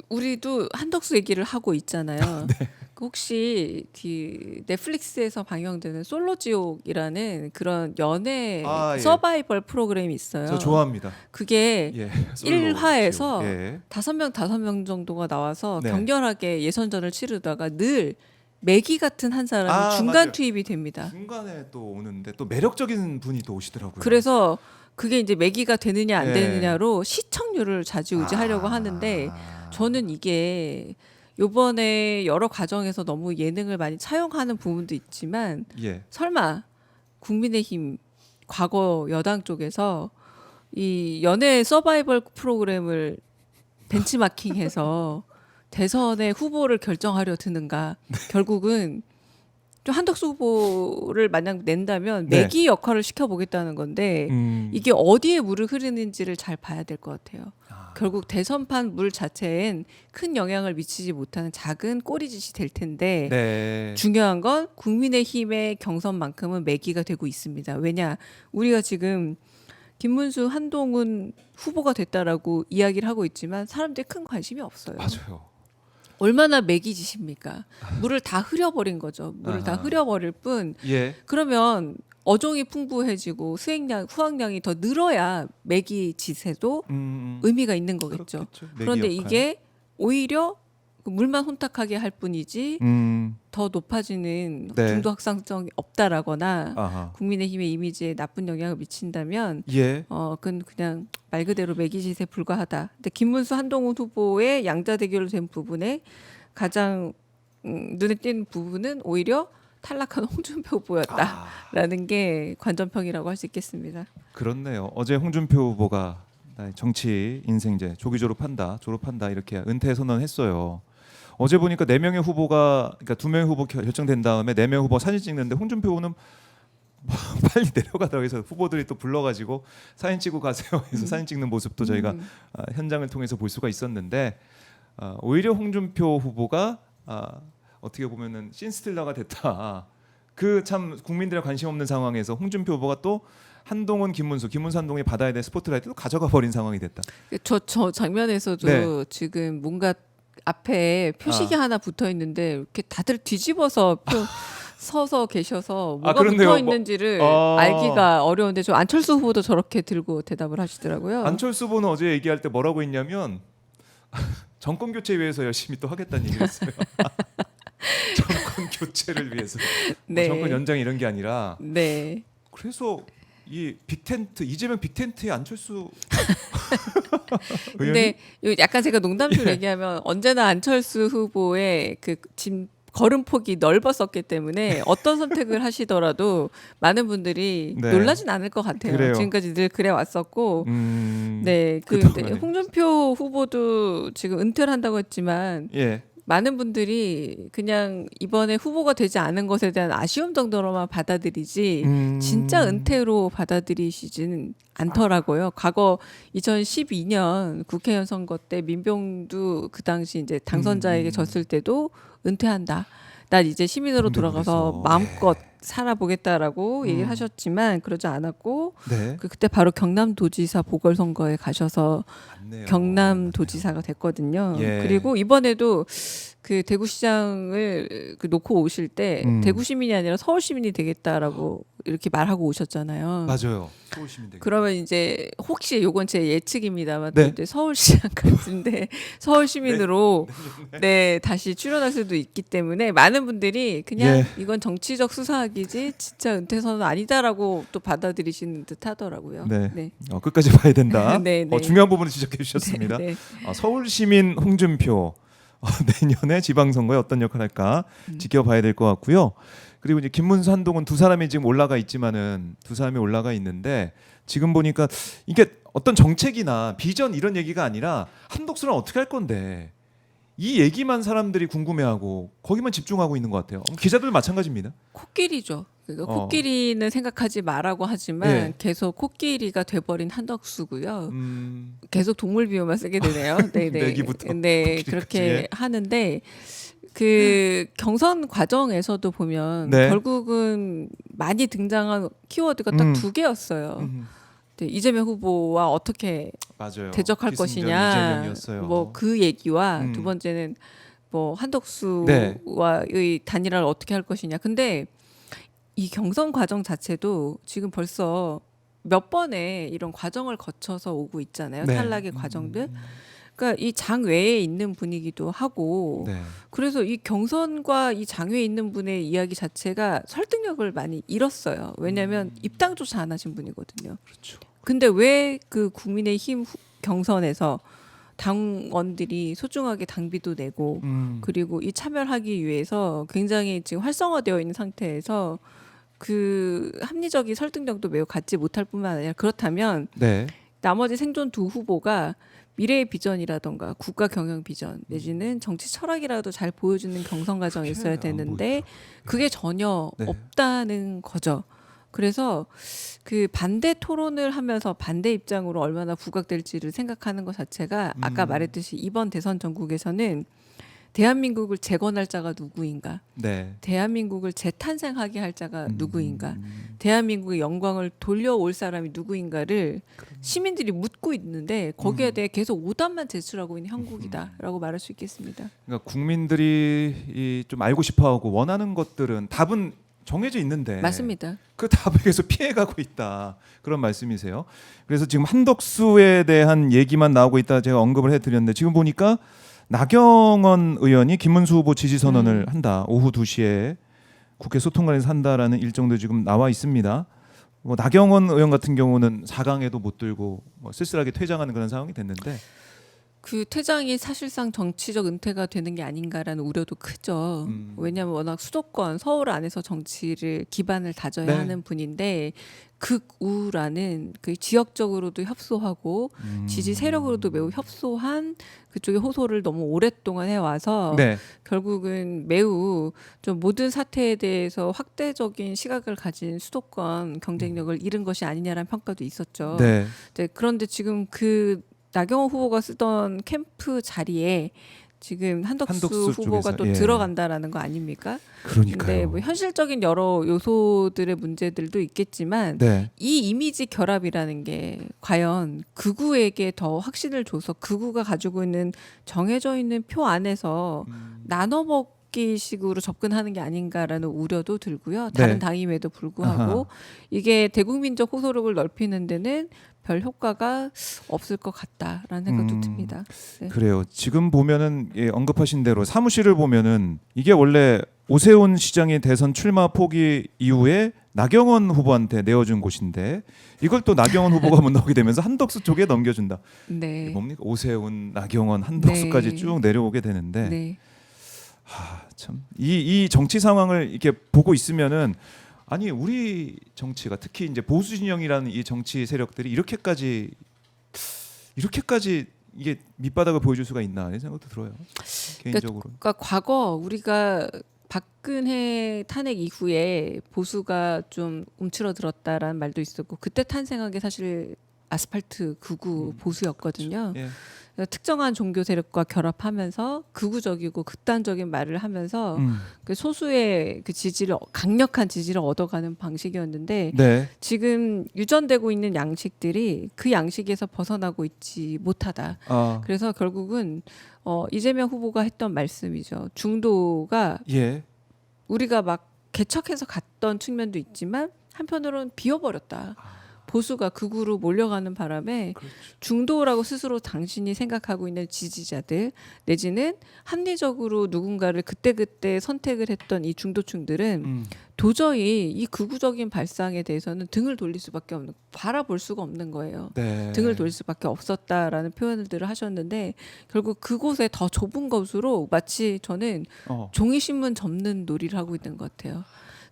우리도 한덕수 얘기를 하고 있잖아요. 네. 혹시 그 넷플릭스에서 방영되는 솔로지옥이라는 그런 연애 아, 예. 서바이벌 프로그램이 있어요. 저 좋아합니다. 그게 예. 1화에서 예. 5명 정도가 나와서 네. 격렬하게 예선전을 치르다가 늘 매기 같은 한 사람이 중간 맞아요. 투입이 됩니다. 중간에 또 오는데 또 매력적인 분이 또 오시더라고요. 그래서 그게 이제 매기가 되느냐 안 예. 되느냐로 시청률을 좌지우지하려고 하는데 저는 이게 요번에 여러 과정에서 너무 예능을 많이 차용하는 부분도 있지만 예. 설마 국민의힘 과거 여당 쪽에서 이 연애 서바이벌 프로그램을 벤치마킹해서 대선의 후보를 결정하려 드는가? 결국은 좀 한덕수 후보를 만약 낸다면 네. 매기 역할을 시켜보겠다는 건데 이게 어디에 물을 흐르는지를 잘 봐야 될 것 같아요. 결국 대선판 물 자체엔 큰 영향을 미치지 못하는 작은 꼬리짓이 될 텐데 네. 중요한 건 국민의힘의 경선만큼은 매기가 되고 있습니다. 왜냐? 우리가 지금 김문수, 한동훈 후보가 됐다라고 이야기를 하고 있지만 사람들이 큰 관심이 없어요. 맞아요. 얼마나 매기짓입니까? 물을 다 흐려버린 거죠. 물을 다 아하. 흐려버릴 뿐 예. 그러면 어종이 풍부해지고 수확량이 더 늘어야 메기 짓에도 의미가 있는 거겠죠. 그렇겠죠. 내기 그런데 역할. 이게 오히려 그 물만 혼탁하게 할 뿐이지 더 높아지는 네. 중도 확산성이 없다라거나 아하. 국민의힘의 이미지에 나쁜 영향을 미친다면 예. 그건 그냥 말 그대로 매기짓에 불과하다. 근데 김문수 한동훈 후보의 양자 대결로 된 부분에 가장 눈에 띄는 부분은 오히려 탈락한 홍준표 후보였다라는 게 관전평이라고 할 수 있겠습니다. 그렇네요. 어제 홍준표 후보가 나의 정치 인생 이제 조기 졸업한다 이렇게 은퇴 선언했어요. 어제 보니까 4명의 후보가 그러니까 2명의 후보 결정된 다음에 4명의 후보 사진 찍는데 홍준표 후보는 빨리 내려가더라고요. 그래서 후보들이 또 불러가지고 사진 찍고 가세요. 해서 사진 찍는 모습도 저희가 현장을 통해서 볼 수가 있었는데 오히려 홍준표 후보가 어떻게 보면은 신스틸러가 됐다. 그 참 국민들의 관심 없는 상황에서 홍준표 후보가 또 한동훈, 김문수 한동훈이 받아야 될 스포트라이트도 가져가 버린 상황이 됐다. 저 장면에서도 네. 지금 뭔가 앞에 표식이 하나 붙어 있는데 이렇게 다들 뒤집어서 서서 계셔서 뭐가 그렇네요. 붙어 있는지를 알기가 어려운데 저 안철수 후보도 저렇게 들고 대답을 하시더라고요. 안철수 후보는 어제 얘기할 때 뭐라고 했냐면 정권 교체 위해서 열심히 또 하겠다는 얘기를 했어요. 정권 교체를 위해서. 네. 정권 연장 이런 게 아니라. 네. 그래서 이 빅텐트 이재명 빅텐트의 안철수 근데 약간 제가 농담식으로 얘기하면 언제나 안철수 후보의 그 지금 걸음폭이 넓었었기 때문에 어떤 선택을 하시더라도 많은 분들이 네. 놀라진 않을 것 같아요. 그래요. 지금까지 늘 그래 왔었고, 네, 그동안에. 홍준표 후보도 지금 은퇴를 한다고 했지만 예. 많은 분들이 그냥 이번에 후보가 되지 않은 것에 대한 아쉬움 정도로만 받아들이지 진짜 은퇴로 받아들이시지는 않더라고요. 과거 2012년 국회의원 선거 때 민병두 그 당시 이제 당선자에게 졌을 때도 은퇴한다. 난 이제 시민으로 돌아가서 그래서. 마음껏 살아보겠다라고 얘기를 하셨지만 그러지 않았고 네. 그때 바로 경남도지사 보궐선거에 가셔서 맞네요. 경남도지사가 됐거든요. 예. 그리고 이번에도 그 대구시장을 놓고 오실 때 대구 시민이 아니라 서울 시민이 되겠다라고 이렇게 말하고 오셨잖아요. 맞아요. 서울 시민들. 그러면 이제 혹시 요건 제 예측입니다만 네. 또 이제 서울시장 같은데 서울 시민으로 네 다시 출연할 수도 있기 때문에 많은 분들이 그냥 예. 이건 정치적 수사하기지 진짜 은퇴 선언 아니다라고 또 받아들이시는 듯 하더라고요. 네. 끝까지 봐야 된다. 네, 네. 중요한 부분을 지적해 주셨습니다. 네, 서울 시민 홍준표 내년에 지방선거에 어떤 역할을 할까 지켜봐야 될 것 같고요. 그리고 이제 김문수, 한동훈 두 사람이 지금 올라가 있지만은 두 사람이 올라가 있는데 지금 보니까 이게 어떤 정책이나 비전 이런 얘기가 아니라 한독수는 어떻게 할 건데 이 얘기만 사람들이 궁금해하고 거기만 집중하고 있는 것 같아요. 기자들 마찬가지입니다. 코끼리죠. 그러니까 코끼리는 생각하지 말라고 하지만 예. 계속 코끼리가 돼버린 한덕수고요. 음, 계속 동물 비유만 쓰게 되네요. 네, 네. 내기부터 네, 코끼리까지. 그렇게 하는데 그 경선 과정에서도 보면 네. 결국은 많이 등장한 키워드가 딱 두 개였어요. 네, 이재명 후보와 어떻게 맞아요. 대적할 기승전 것이냐, 이재명이었어요. 뭐 그 얘기와 두 번째는 뭐 한덕수와의 네. 단일화를 어떻게 할 것이냐. 근데 이 경선 과정 자체도 지금 벌써 몇 번의 이런 과정을 거쳐서 오고 있잖아요. 네. 탈락의 과정들. 그러니까 이 장 외에 있는 분이기도 하고 네. 그래서 이 경선과 이 장 외에 있는 분의 이야기 자체가 설득력을 많이 잃었어요. 왜냐하면 입당조차 안 하신 분이거든요. 그렇죠. 근데 왜 그 국민의힘 경선에서 당원들이 소중하게 당비도 내고 그리고 이 참여하기 위해서 굉장히 지금 활성화되어 있는 상태에서 그 합리적인 설득력도 매우 갖지 못할 뿐만 아니라 그렇다면 네. 나머지 생존 두 후보가 미래의 비전이라던가 국가 경영 비전 내지는 정치 철학이라도 잘 보여주는 경선 과정이 있어야 되는데 그게 전혀 네. 없다는 거죠. 그래서 그 반대 토론을 하면서 반대 입장으로 얼마나 부각될지를 생각하는 것 자체가 아까 말했듯이 이번 대선 전국에서는 대한민국을 재건할 자가 누구인가? 네. 대한민국을 재탄생하게 할 자가 누구인가? 대한민국의 영광을 돌려올 사람이 누구인가를 시민들이 묻고 있는데 거기에 대해 계속 오답만 제출하고 있는 형국이다라고 말할 수 있겠습니다. 그러니까 국민들이 좀 알고 싶어하고 원하는 것들은 답은 정해져 있는데 맞습니다. 그 답에서 피해가고 있다 그런 말씀이세요. 그래서 지금 한덕수에 대한 얘기만 나오고 있다 제가 언급을 해드렸는데 지금 보니까 나경원 의원이 김문수 후보 지지 선언을 한다. 오후 2시에 국회 소통관에서 한다라는 일정도 지금 나와 있습니다. 뭐 나경원 의원 같은 경우는 4강에도 못 들고 뭐 쓸쓸하게 퇴장하는 그런 상황이 됐는데 그 퇴장이 사실상 정치적 은퇴가 되는 게 아닌가라는 우려도 크죠. 왜냐하면 워낙 수도권 서울 안에서 정치를 기반을 다져야 네. 하는 분인데 극우라는 그 지역적으로도 협소하고 지지 세력으로도 매우 협소한 그쪽의 호소를 너무 오랫동안 해와서 네. 결국은 매우 좀 모든 사태에 대해서 확대적인 시각을 가진 수도권 경쟁력을 잃은 것이 아니냐라는 평가도 있었죠. 네. 네, 그런데 지금 그 나경원 후보가 쓰던 캠프 자리에 지금 한덕수 후보가 쪽에서, 또 예. 들어간다라는 거 아닙니까? 그러니까요. 근데 뭐 현실적인 여러 요소들의 문제들도 있겠지만 네. 이 이미지 결합이라는 게 과연 극우에게 더 확신을 줘서 극우가 가지고 있는 정해져 있는 표 안에서 나눠 먹기 식으로 접근하는 게 아닌가라는 우려도 들고요. 다른 네. 당임에도 불구하고 아하. 이게 대국민적 호소력을 넓히는 데는 별 효과가 없을 것 같다라는 생각도 듭니다. 네. 그래요. 지금 보면은 예, 언급하신 대로 사무실을 보면은 이게 원래 오세훈 시장의 대선 출마 포기 이후에 나경원 후보한테 내어준 곳인데 이걸 또 나경원 후보가 못 나오게 되면서 한덕수 쪽에 넘겨준다. 네. 뭡니까? 오세훈, 나경원, 한덕수까지 네. 쭉 내려오게 되는데 네. 참 이 정치 상황을 이렇게 보고 있으면은 아니 우리 정치가 특히 이제 보수 진영이라는 이 정치 세력들이 이렇게까지 이게 밑바닥을 보여줄 수가 있나 이런 생각도 들어요. 개인적으로. 그러니까 과거 우리가 박근혜 탄핵 이후에 보수가 좀 움츠러들었다라는 말도 있었고 그때 탄생한 게 사실 아스팔트 극우 보수였거든요. 예. 특정한 종교 세력과 결합하면서 극우적이고 극단적인 말을 하면서 그 소수의 그 지지를 강력한 지지를 얻어가는 방식이었는데 네. 지금 유전되고 있는 양식들이 그 양식에서 벗어나고 있지 못하다. 아, 그래서 결국은 이재명 후보가 했던 말씀이죠. 중도가 예. 우리가 막 개척해서 갔던 측면도 있지만 한편으로는 비워버렸다. 보수가 극우로 몰려가는 바람에 그렇죠. 중도라고 스스로 당신이 생각하고 있는 지지자들 내지는 합리적으로 누군가를 그때그때 선택을 했던 이 중도층들은 도저히 이 극우적인 발상에 대해서는 등을 돌릴 수밖에 없는 바라볼 수가 없는 거예요. 네. 등을 돌릴 수밖에 없었다라는 표현들을 하셨는데 결국 그곳에 더 좁은 것으로 마치 저는 종이 신문 접는 놀이를 하고 있는 것 같아요.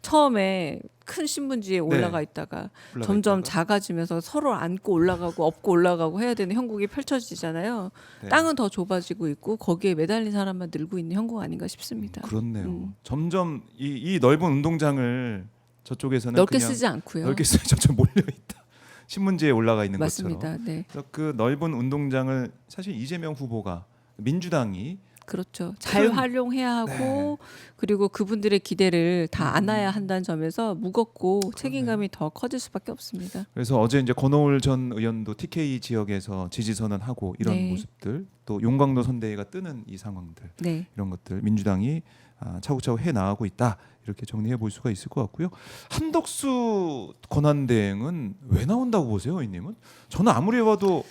처음에 큰 신문지에 올라가 있다가 점점 작아지면서 서로 안고 올라가고 업고 올라가고 해야 되는 형국이 펼쳐지잖아요. 네. 땅은 더 좁아지고 있고 거기에 매달린 사람만 늘고 있는 형국 아닌가 싶습니다. 그렇네요. 점점 이 넓은 운동장을 저쪽에서는 넓게 그냥 쓰지 않고요. 넓게 쓰 점점 몰려 있다. 신문지에 올라가 있는 맞습니다. 것처럼. 네. 그래서 그 넓은 운동장을 사실 이재명 후보가 민주당이 그렇죠. 잘 활용해야 하고 그리고 그분들의 기대를 다 안아야 한다는 점에서 무겁고 책임감이 더 커질 수밖에 없습니다. 그래서 어제 이제 권오울 전 의원도 TK 지역에서 지지 선언하고 이런 네. 모습들 또 용광로 선대위가 뜨는 이 상황들 네. 이런 것들 민주당이 차곡차곡 해 나가고 있다 이렇게 정리해 볼 수가 있을 것 같고요. 한덕수 권한대행은 왜 나온다고 보세요, 의원님은? 저는 아무리 봐도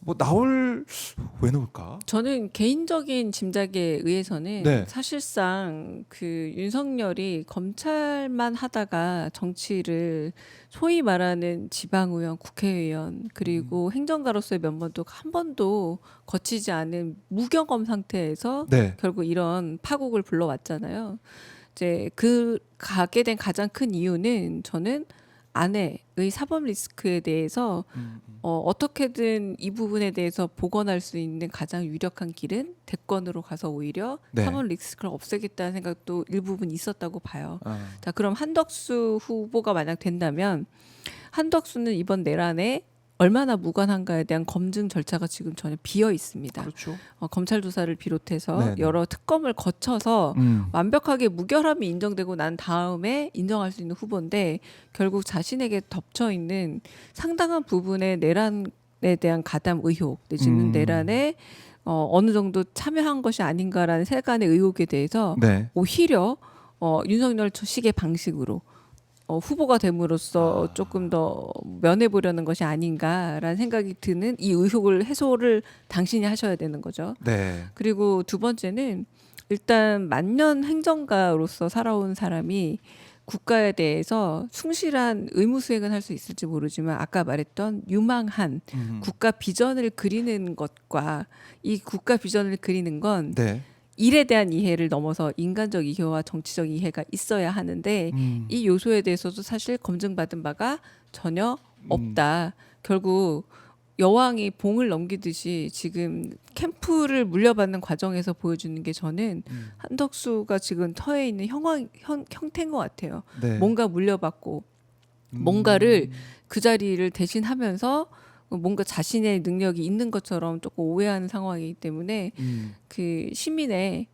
뭐 왜 나올까? 저는 개인적인 짐작에 의해서는 네. 사실상 그 윤석열이 검찰만 하다가 정치를 소위 말하는 지방의원, 국회의원 그리고 행정가로서의 면모도 한 번도 거치지 않은 무경험 상태에서 네. 결국 이런 파국을 불러왔잖아요. 이제 그 가게 된 가장 큰 이유는 저는 아내의 사법 리스크에 대해서 어떻게든 이 부분에 대해서 복원할 수 있는 가장 유력한 길은 대권으로 가서 오히려 네. 사법 리스크를 없애겠다는 생각도 일부분 있었다고 봐요. 아, 자, 그럼 한덕수 후보가 만약 된다면 한덕수는 이번 내란에 얼마나 무관한가에 대한 검증 절차가 지금 전혀 비어 있습니다. 그렇죠. 검찰 조사를 비롯해서 네네. 여러 특검을 거쳐서 완벽하게 무결함이 인정되고 난 다음에 인정할 수 있는 후보인데 결국 자신에게 덮쳐 있는 상당한 부분의 내란에 대한 가담 의혹 내지는 내란에 어느 정도 참여한 것이 아닌가라는 세간의 의혹에 대해서 네. 오히려 윤석열 식의 방식으로 후보가 됨으로써 조금 더 면해 보려는 것이 아닌가라는 생각이 드는 이 의혹을 해소를 당신이 하셔야 되는 거죠. 네. 그리고 두 번째는 일단 만년 행정가로서 살아온 사람이 국가에 대해서 충실한 의무 수행은 할 수 있을지 모르지만 아까 말했던 유망한 국가 비전을 그리는 것과 이 국가 비전을 그리는 건 네. 일에 대한 이해를 넘어서 인간적 이해와 정치적 이해가 있어야 하는데 이 요소에 대해서도 사실 검증받은 바가 전혀 없다. 결국 여왕이 봉을 넘기듯이 지금 캠프를 물려받는 과정에서 보여주는 게 저는 한덕수가 지금 터에 있는 형태인 것 같아요. 네. 뭔가 물려받고 뭔가를 그 자리를 대신하면서 뭔가 자신의 능력이 있는 것처럼 조금 오해하는 상황이기 때문에 그 시민의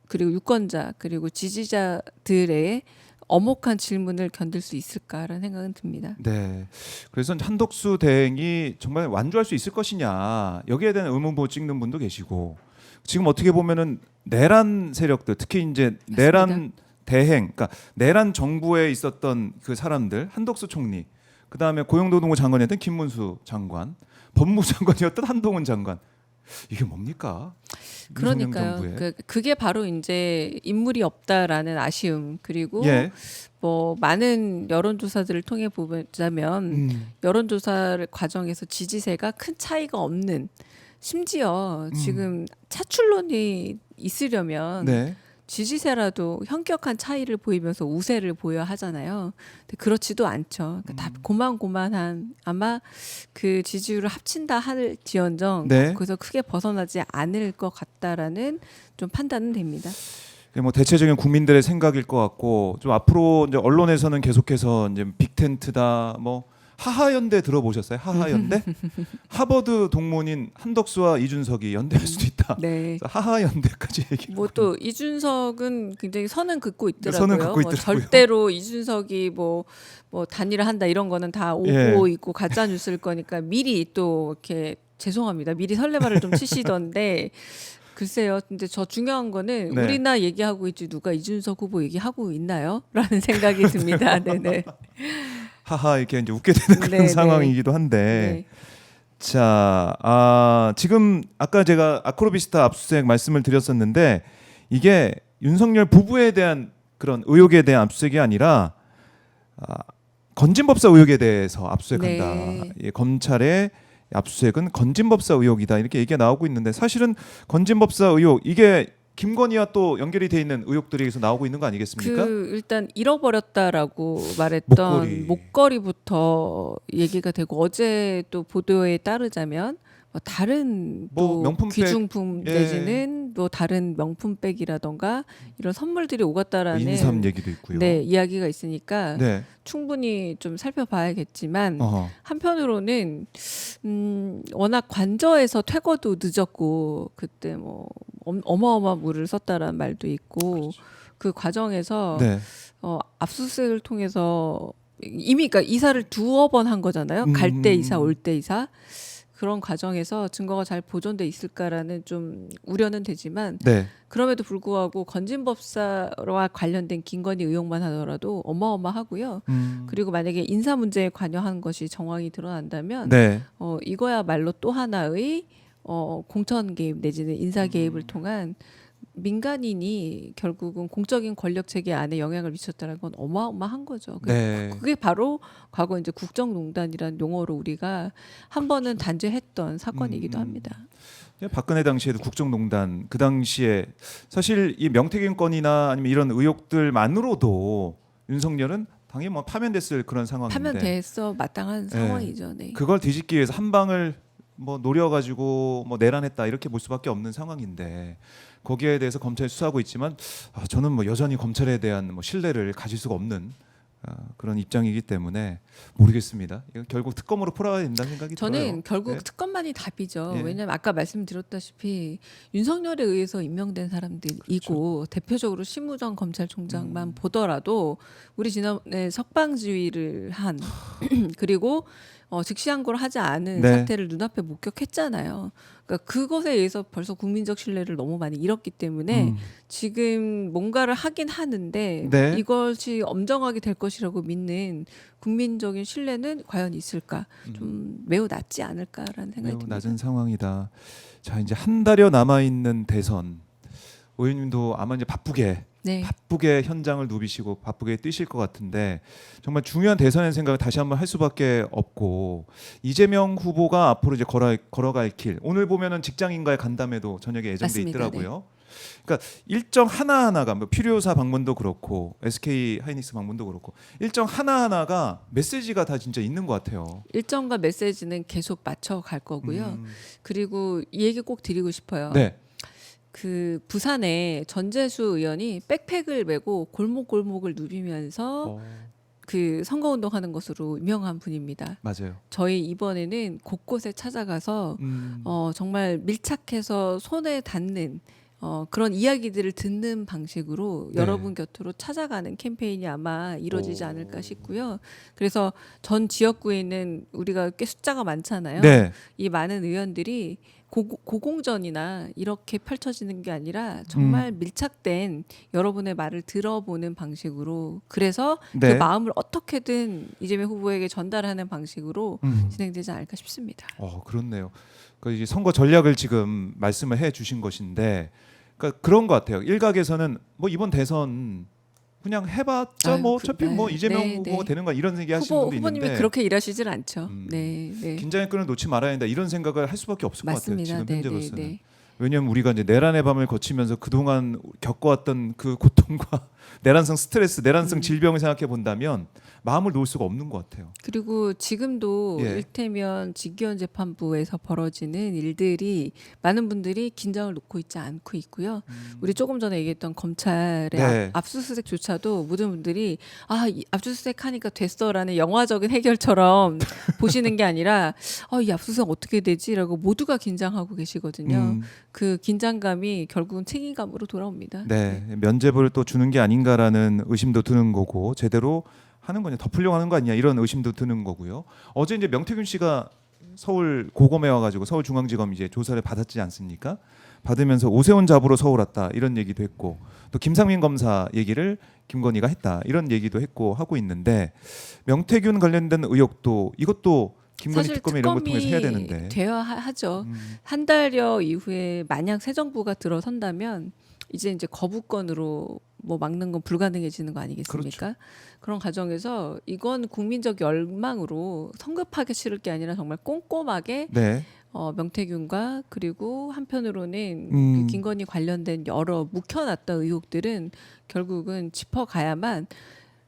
그리고 유권자 그리고 지지자들의 엄혹한 질문을 견딜 수 있을까라는 생각은 듭니다. 네. 그래서 한덕수 대행이 정말 완주할 수 있을 것이냐 여기에 대한 의문부 찍는 분도 계시고 지금 어떻게 보면은 내란 세력들 특히 이제 내란 대행, 그러니까 내란 정부에 있었던 그 사람들 한덕수 총리, 그 다음에 고용노동부 장관이었던 김문수 장관, 법무장관이었던 한동훈 장관. 이게 뭡니까? 윤석열 그러니까요. 정부의. 그게 바로 이제 인물이 없다라는 아쉬움 그리고 예. 뭐 많은 여론조사들을 통해 보자면 여론조사를 과정에서 지지세가 큰 차이가 없는 심지어 지금 차출론이 있으려면 네. 지지세라도 현격한 차이를 보이면서 우세를 보여야 하잖아요. 근데 그렇지도 않죠. 그러니까 다 고만고만한 아마 그 지지율을 합친다 할지언정 네. 그래서 크게 벗어나지 않을 것 같다라는 좀 판단은 됩니다. 뭐 대체적인 국민들의 생각일 것 같고 좀 앞으로 이제 언론에서는 계속해서 이제 빅텐트다 뭐 하하연대 들어보셨어요? 하하연대? 하버드 동문인 한덕수와 이준석이 연대할 수도 있다. 네. 하하연대까지 얘기. 뭐 또 이준석은 굉장히 선은 긋고 있더라고요. 선은 긋고 뭐 있더라고요. 절대로 이준석이 뭐 단일화한다 이런 거는 다 오고 예. 있고 가짜 뉴스일 거니까 미리 또 이렇게 죄송합니다. 미리 설레발을 좀 치시던데 글쎄요. 근데 저 중요한 거는 네. 우리나 얘기하고 있지 누가 이준석 후보 얘기하고 있나요? 라는 생각이 듭니다. 네네. 하하 이렇게 이제 웃게 되는 그런 네, 상황이기도 한데. 네. 자, 지금 아까 제가 아크로비스타 압수수색 말씀을 드렸었는데 이게 윤석열 부부에 대한 그런 의혹에 대한 압수수색이 아니라 건진법사 의혹에 대해서 압수수색한다. 네. 예, 검찰의 압수수색은 건진법사 의혹이다 이렇게 얘기가 나오고 있는데 사실은 건진법사 의혹 이게 김건희와 또 연결이 돼 있는 의혹들이 계속 나오고 있는 거 아니겠습니까? 일단 잃어버렸다라고 말했던 목걸이. 목걸이부터 얘기가 되고 어제 또 보도에 따르자면 뭐 다른 뭐 또 명품백, 귀중품 예. 내지는 뭐 다른 명품백이라던가 이런 선물들이 오갔다라는 인삼 얘기도 있고요. 네 이야기가 있으니까 네. 충분히 좀 살펴봐야겠지만 어허. 한편으로는 워낙 관저에서 퇴거도 늦었고 그때 뭐 어마어마한 물을 썼다라는 말도 있고 그 과정에서 네. 압수수색을 통해서 이미 그러니까 이사를 두어 번 한 거잖아요. 갈 때 이사, 올 때 이사. 그런 과정에서 증거가 잘 보존돼 있을까라는 좀 우려는 되지만 네. 그럼에도 불구하고 건진법사와 관련된 김건희 의혹만 하더라도 어마어마하고요. 그리고 만약에 인사 문제에 관여한 것이 정황이 드러난다면 네. 이거야말로 또 하나의 공천 개입 내지는 인사 개입을 통한 민간인이 결국은 공적인 권력 체계 안에 영향을 미쳤다는 건 어마어마한 거죠. 네. 그게 바로 과거 이제 국정농단이라는 용어로 우리가 한 번은 단죄했던 사건이기도 합니다. 박근혜 당시에도 국정농단 그 당시에 사실 이 명태균 건이나 아니면 이런 의혹들만으로도 윤석열은 당연히 뭐 파면됐을 그런 상황인데 파면돼서 마땅한 상황이죠. 네. 그걸 뒤집기 위해서 한 방을 뭐 노려가지고 뭐 내란했다 이렇게 볼 수밖에 없는 상황인데 거기에 대해서 검찰이 수사하고 있지만 저는 뭐 여전히 검찰에 대한 뭐 신뢰를 가질 수가 없는 그런 입장이기 때문에 모르겠습니다. 이거 결국 특검으로 풀어야 된다는 생각이 저는 들어요. 결국 네. 특검만이 답이죠. 예. 왜냐하면 아까 말씀드렸다시피 윤석열에 의해서 임명된 사람들이고 대표적으로 심우정 검찰총장만 보더라도 우리 지난해 석방지휘를 한 그리고 즉시 항고를 하지 않은 네. 사태를 눈앞에 목격했잖아요. 그러니까 그것에 의해서 벌써 국민적 신뢰를 너무 많이 잃었기 때문에 지금 뭔가를 하긴 하는데 네. 이것이 엄정하게 될 것이라고 믿는 국민적인 신뢰는 과연 있을까? 좀 매우 낮지 않을까라는 생각이 매우 듭니다. 낮은 상황이다. 자, 이제 한 달여 남아 있는 대선. 의원님도 아마 이제 바쁘게 네. 현장을 누비시고 바쁘게 뛰실 것 같은데 정말 중요한 대선의 생각을 다시 한번 할 수밖에 없고 이재명 후보가 앞으로 이제 걸어갈 길 오늘 보면은 직장인과의 간담회도 저녁에 예정돼 맞습니다. 있더라고요. 그러니까 일정 하나하나가 뭐 필요사 방문도 그렇고 SK 하이닉스 방문도 그렇고 일정 하나하나가 메시지가 다 진짜 있는 것 같아요. 일정과 메시지는 계속 맞춰 갈 거고요. 그리고 이 얘기 꼭 드리고 싶어요. 네. 그 부산에 전재수 의원이 백팩을 메고 골목골목을 누비면서 그 선거운동하는 것으로 유명한 분입니다. 맞아요. 저희 이번에는 곳곳에 찾아가서 정말 밀착해서 손에 닿는 그런 이야기들을 듣는 방식으로 네. 여러분 곁으로 찾아가는 캠페인이 아마 이루어지지 않을까 싶고요. 그래서 전 지역구에 있는 우리가 꽤 숫자가 많잖아요. 네. 이 많은 의원들이 고공전이나 이렇게 펼쳐지는 게 아니라 정말 밀착된 여러분의 말을 들어보는 방식으로 그래서 네. 그 마음을 어떻게든 이재명 후보에게 전달하는 방식으로 진행되지 않을까 싶습니다. 그렇네요. 그 이제 선거 전략을 지금 말씀을 해 주신 것인데 그러니까 그런 것 같아요. 일각에서는 뭐 이번 대선 그냥 해봤자 아유, 뭐 어차피 뭐 네, 이재명 네, 후보가 네. 되는 거야 이런 얘기 하시는 분도 후보님이 있는데 그렇게 일하시질 않죠. 네, 네. 긴장의 끈을 놓지 말아야 된다 이런 생각을 할 수밖에 없을 맞습니다. 것 같아요. 지금 네, 네, 현재로서는. 네. 왜냐하면 우리가 이제 내란의 밤을 거치면서 그동안 겪어왔던 그 고통과 내란성 스트레스, 내란성 질병을 생각해 본다면 마음을 놓을 수가 없는 것 같아요. 그리고 지금도 예. 일테면 직위원 재판부에서 벌어지는 일들이 많은 분들이 긴장을 놓고 있지 않고 있고요. 우리 조금 전에 얘기했던 검찰의 네. 압수수색조차도 모든 분들이 이 압수수색 하니까 됐어라는 영화적인 해결처럼 보시는 게 아니라 이 압수수색 어떻게 되지라고 모두가 긴장하고 계시거든요. 그 긴장감이 결국은 책임감으로 돌아옵니다. 네, 면죄부를 또 주는 게 아닌가라는 의심도 드는 거고 제대로 하는 거냐 덮으려고 하는 거 아니냐 이런 의심도 드는 거고요. 어제 이제 명태균 씨가 서울 고검에 와가지고 서울중앙지검 이제 조사를 받았지 않습니까? 받으면서 오세훈 잡으러 서울 왔다 이런 얘기도 했고 또 김상민 검사 얘기를 김건희가 했다 이런 얘기도 했고 하고 있는데 명태균 관련된 의혹도 이것도 김건희 사실 특검이 이런 걸 통해서 해야 되는데 되어야 하죠. 한 달여 이후에 만약 새 정부가 들어선다면 이제 거부권으로 뭐 막는 건 불가능해지는 거 아니겠습니까? 그렇죠. 그런 과정에서 이건 국민적 열망으로 성급하게 치를 게 아니라 정말 꼼꼼하게 네. 명태균과 그리고 한편으로는 음. 그 김건희 관련된 여러 묵혀놨던 의혹들은 결국은 짚어가야만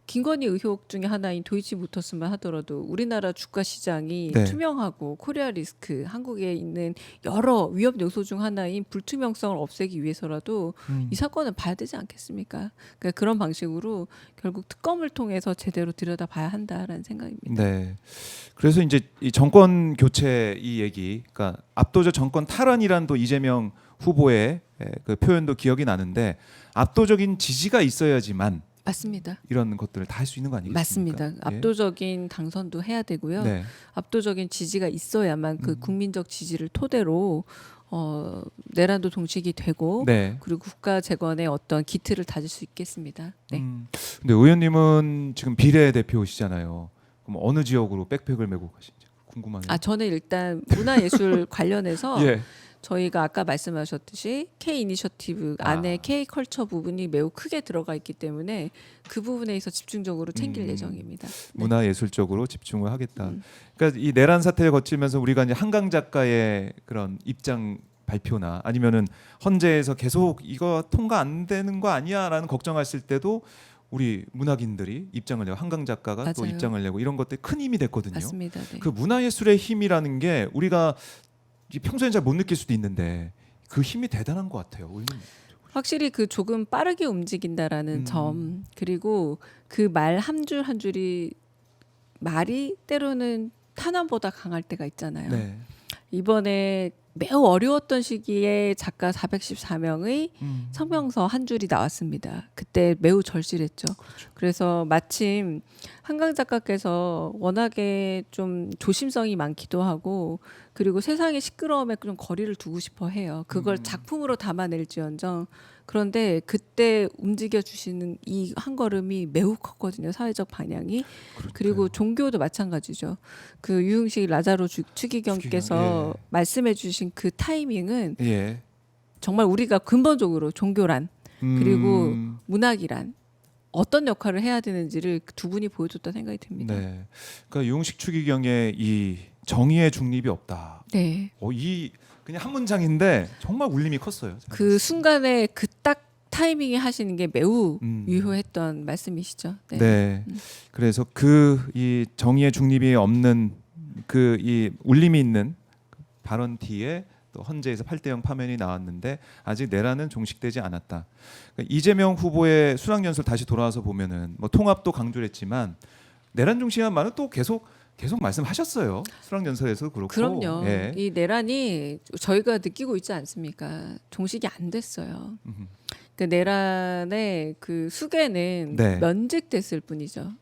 김건희 의혹 중에 하나인 도이치모터스만 하더라도 우리나라 주가 시장이 네. 투명하고 코리아 리스크, 한국에 있는 여러 위협 요소 중 하나인 불투명성을 없애기 위해서라도 이 사건은 봐야 되지 않겠습니까? 그러니까 그런 방식으로 결국 특검을 통해서 제대로 들여다봐야 한다라는 생각입니다. 네. 그래서 이제 이 정권 교체 이 얘기, 그러니까 압도적 정권 탈환이란 또 이재명 후보의 그 표현도 기억이 나는데 압도적인 지지가 있어야지만 맞습니다. 이런 것들을 다 할 수 있는 거 아니겠습니까? 맞습니다. 압도적인 당선도 해야 되고요. 네. 압도적인 지지가 있어야만 그 국민적 지지를 토대로 내란도 동식이 되고 네. 그리고 국가 재건의 어떤 기틀을 다질 수 있겠습니다. 네. 근데 의원님은 지금 비례대표시잖아요. 그럼 어느 지역으로 백팩을 메고 가신지 궁금하네요. 저는 일단 문화예술 관련해서 예. 저희가 아까 말씀하셨듯이 K 이니셔티브 안에 K 컬처 부분이 매우 크게 들어가 있기 때문에 그 부분에 있어 집중적으로 챙길 예정입니다. 네. 문화예술적으로 집중을 하겠다. 그러니까 이 내란 사태를 거치면서 우리가 이제 한강 작가의 그런 입장 발표나 아니면은 헌재에서 계속 이거 통과 안 되는 거 아니야라는 걱정했을 때도 우리 문학인들이 입장을 내고 한강 작가가 또 맞아요. 입장을 내고 이런 것들이 큰 힘이 됐거든요. 맞습니다. 네. 그 문화예술의 힘이라는 게 우리가 평소엔 잘 못 느낄 수도 있는데 그 힘이 대단한 것 같아요. 의원님. 확실히 그 조금 빠르게 움직인다라는 점 그리고 그 말 한 줄 한 줄이 말이 때로는 탄환보다 강할 때가 있잖아요. 네. 이번에 매우 어려웠던 시기에 작가 414명의 성명서 한 줄이 나왔습니다. 그때 매우 절실했죠. 그래서 마침 한강 작가께서 워낙에 좀 조심성이 많기도 하고 그리고 세상의 시끄러움에 좀 거리를 두고 싶어 해요. 그걸 작품으로 담아낼지언정 그런데 그때 움직여 주시는 이 한 걸음이 매우 컸거든요. 사회적 방향이. 그리고 종교도 마찬가지죠. 그 유흥식 라자로 추기경께서 예. 말씀해 주신 그 타이밍은 예. 정말 우리가 근본적으로 종교란 그리고 음, 문학이란 어떤 역할을 해야 되는지를 두 분이 보여줬다는 생각이 듭니다. 네. 그러니까 유흥식 추기경의 이 정의의 중립이 없다. 네. 이 그냥 한 문장인데 정말 울림이 컸어요. 그 순간에 그 딱 타이밍에 하시는 게 매우 음. 유효했던 말씀이시죠. 네. 네. 그래서 그 이 정의의 중립이 없는 그 이 울림이 있는 발언 뒤에 또 헌재에서 8대0 파면이 나왔는데 아직 내란은 종식되지 않았다. 그러니까 이재명 후보의 수락 연설 다시 돌아와서 보면은 뭐 통합도 강조를 했지만 내란 종식이라는 말은 또 계속 말씀하셨어요. 수락 연설에서도 그렇고. 그럼요. 예. 이 내란이 저희가 느끼고 있지 않습니까? 종식이 안 됐어요. 음흠. 그 내란의 그 수괴는 네. 면직됐을 뿐이죠.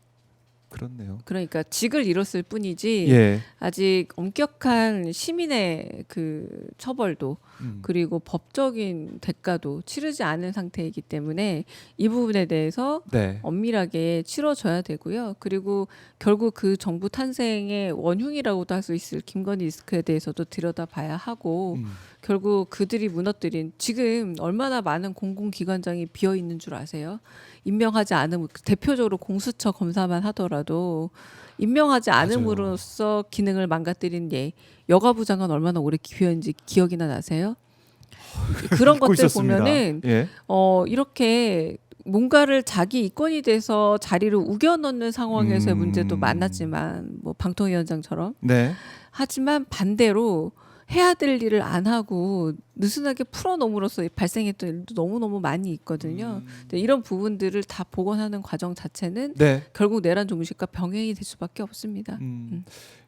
그렇네요. 그러니까 직을 잃었을 뿐이지 예. 아직 엄격한 시민의 그 처벌도 그리고 법적인 대가도 치르지 않은 상태이기 때문에 이 부분에 대해서 네. 엄밀하게 치러져야 되고요. 그리고 결국 그 정부 탄생의 원흉이라고도 할 수 있을 김건희 리스크에 대해서도 들여다봐야 하고 결국 그들이 무너뜨린 지금 얼마나 많은 공공기관장이 비어 있는 줄 아세요? 임명하지 않으면 대표적으로 공수처 검사만 하더라도 임명하지 않음으로써 기능을 망가뜨린 여가부 장관 얼마나 오래 비었는지 기억이나 나세요? 그런 잊고 것들 있었습니다. 보면은 예. 이렇게 뭔가를 자기 이권이 돼서 자리를 우겨넣는 상황에서의 문제도 많았지만 뭐 방통위원장처럼 네. 하지만 반대로 해야 될 일을 안 하고 느슨하게 풀어놓음으로써 발생했던 일도 너무너무 많이 있거든요. 근데 이런 부분들을 다 복원하는 과정 자체는 네. 결국 내란 종식과 병행이 될 수밖에 없습니다. 그러니까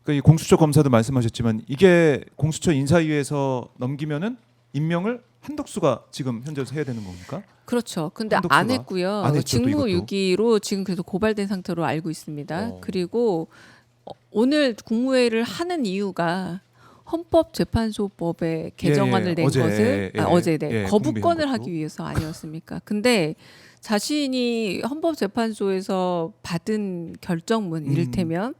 이 공수처 검사도 말씀하셨지만 이게 공수처 인사위에서 넘기면은 임명을 한덕수가 지금 현재서 해야 되는 겁니까? 그렇죠. 근데 한덕수가 안 했고요. 안 했죠, 또 이것도. 직무유기로 지금 계속 고발된 상태로 알고 있습니다. 어. 그리고 오늘 국무회의를 하는 이유가 헌법재판소법의 개정안을 낸 어제, 것을 어제 네, 거부권을 공개한 것도. 하기 위해서 아니었습니까? 근데 자신이 헌법재판소에서 받은 결정문 이를테면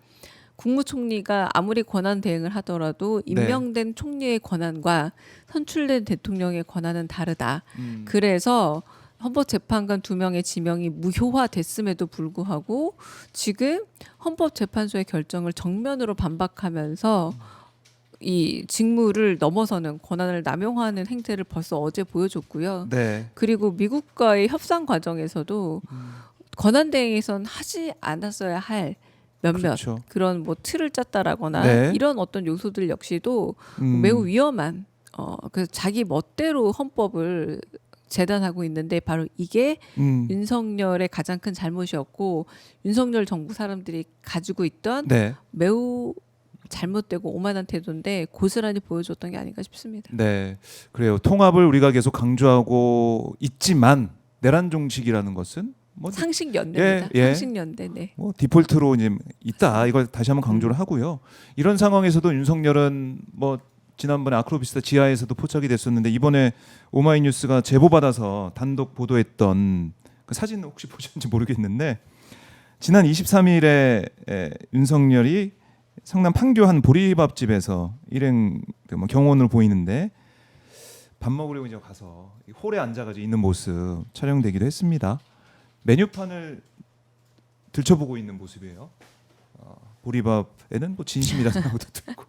국무총리가 아무리 권한 대행을 하더라도 임명된 총리의 권한과 선출된 대통령의 권한은 다르다. 그래서 헌법재판관 2명의 지명이 무효화됐음에도 불구하고 지금 헌법재판소의 결정을 정면으로 반박하면서 이 직무를 넘어서는 권한을 남용하는 행태를 벌써 어제 보여줬고요. 네. 그리고 미국과의 협상 과정에서도 권한대행에선 하지 않았어야 할 몇몇 그렇죠. 그런 뭐 틀을 짰다라거나 네. 이런 어떤 요소들 역시도 매우 위험한 그래서 자기 멋대로 헌법을 재단하고 있는데 바로 이게 윤석열의 가장 큰 잘못이었고 윤석열 정부 사람들이 가지고 있던 네. 매우 잘못되고 오만한 태도인데 고스란히 보여줬던 게 아닌가 싶습니다. 네. 그래요. 통합을 우리가 계속 강조하고 있지만 내란 종식이라는 것은 뭐 상식연대입니다. 예. 상식연대. 네. 뭐 디폴트로 이제 있다. 이걸 다시 한번 강조를 하고요. 이런 상황에서도 윤석열은 뭐 지난번에 아크로비스타 지하에서도 포착이 됐었는데 이번에 오마이뉴스가 제보 받아서 단독 보도했던 그 사진 혹시 보셨는지 모르겠는데 지난 23일에 윤석열이 성남 판교 한 보리밥집에서 일행 뭐 경호원을 보이는데 밥 먹으려고 이제 가서 홀에 앉아가지고 있는 모습 촬영되기도 했습니다. 메뉴판을 들춰보고 있는 모습이에요. 보리밥에는 뭐 진심이라는 것도 듣고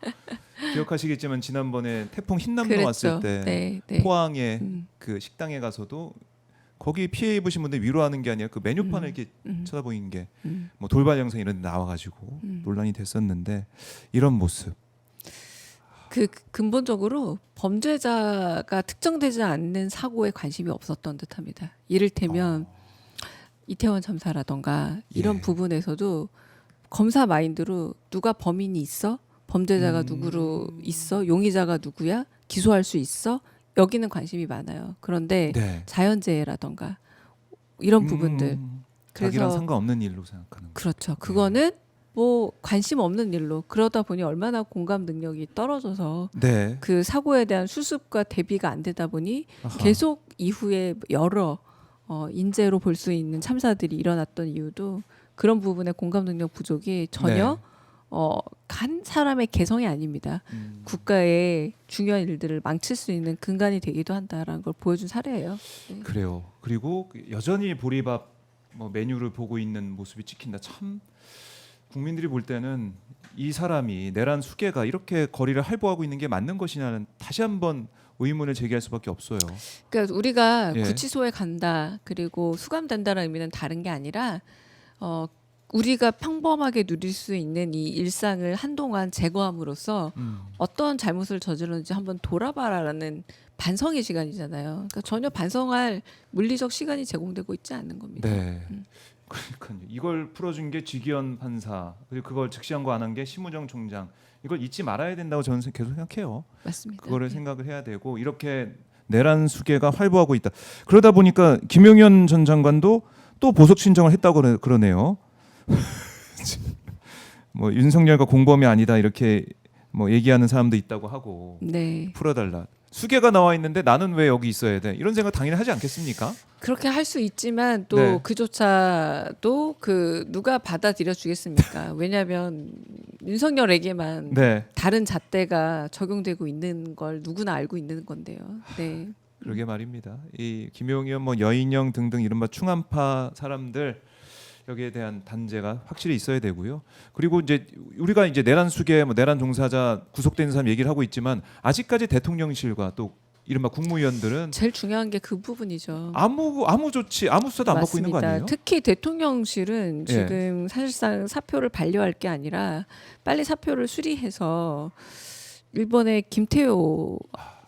기억하시겠지만 지난번에 태풍 흰남노 그랬죠. 왔을 때 네. 포항에 그 식당에 가서도 거기 피해 입으신 분들 위로하는 게 아니라 그 메뉴판을 이렇게 쳐다보는 게 뭐 돌발 영상 이런 데 나와가지고 논란이 됐었는데 이런 모습. 그 근본적으로 범죄자가 특정되지 않는 사고에 관심이 없었던 듯합니다. 이를테면 이태원 참사라던가 이런 예. 부분에서도 검사 마인드로 누가 범인이 있어? 범죄자가 누구로 있어? 용의자가 누구야? 기소할 수 있어? 여기는 관심이 많아요. 그런데 네. 자연재해라던가 이런 부분들 자기랑 그래서 상관없는 일로 생각하는 거. 그렇죠. 그거는 뭐 관심 없는 일로 그러다 보니 얼마나 공감 능력이 떨어져서 네. 그 사고에 대한 수습과 대비가 안 되다 보니 아하. 계속 이후에 여러 인재로 볼 수 있는 참사들이 일어났던 이유도 그런 부분의 공감 능력 부족이 전혀 네. 간 사람의 개성이 아닙니다. 국가의 중요한 일들을 망칠 수 있는 근간이 되기도 한다라는 걸 보여준 사례예요. 네. 그래요. 그리고 여전히 보리밥 뭐 메뉴를 보고 있는 모습이 찍힌다. 참 국민들이 볼 때는 이 사람이 내란 수계가 이렇게 거리를 할보하고 있는 게 맞는 것이냐는 다시 한번 의문을 제기할 수밖에 없어요. 그러니까 우리가 예. 구치소에 간다 그리고 수감된다는 의미는 다른 게 아니라 우리가 평범하게 누릴 수 있는 이 일상을 한동안 제거함으로써 어떤 잘못을 저질렀는지 한번 돌아봐라라는 반성의 시간이잖아요. 그러니까 전혀 반성할 물리적 시간이 제공되고 있지 않는 겁니다. 네. 그러니까요. 이걸 풀어준 게 지기현 판사 그리고 그걸 즉시한 거 안 한 게 심우정 총장. 이걸 잊지 말아야 된다고 저는 계속 생각해요. 맞습니다. 그거를 네. 생각을 해야 되고 이렇게 내란 수계가 활보하고 있다. 그러다 보니까 김용현 전 장관도 또 보석 신청을 했다고 그러네요. 뭐 윤석열과 공범이 아니다 이렇게 뭐 얘기하는 사람도 있다고 하고 네. 풀어달라. 수계가 나와 있는데 나는 왜 여기 있어야 돼? 이런 생각 당연히 하지 않겠습니까? 그렇게 할 수 있지만 또 네. 그조차도 누가 받아들여 주겠습니까? 왜냐하면 윤석열에게만 네, 다른 잣대가 적용되고 있는 걸 누구나 알고 있는 건데요. 네. 그러게 말입니다. 이 김용현, 뭐 여인영 등등 이른바 충암파 사람들 여기에 대한 단죄가 확실히 있어야 되고요. 그리고 이제 우리가 이제 내란 수계, 뭐 내란 종사자 구속된 사람 얘기를 하고 있지만 아직까지 대통령실과 또 이른바 국무위원들은 제일 중요한 게 그 부분이죠. 아무 조치, 아무 수사도 안 받고 있는 거 아니에요? 특히 대통령실은 예. 지금 사실상 사표를 반려할 게 아니라 빨리 사표를 수리해서 일본의 김태호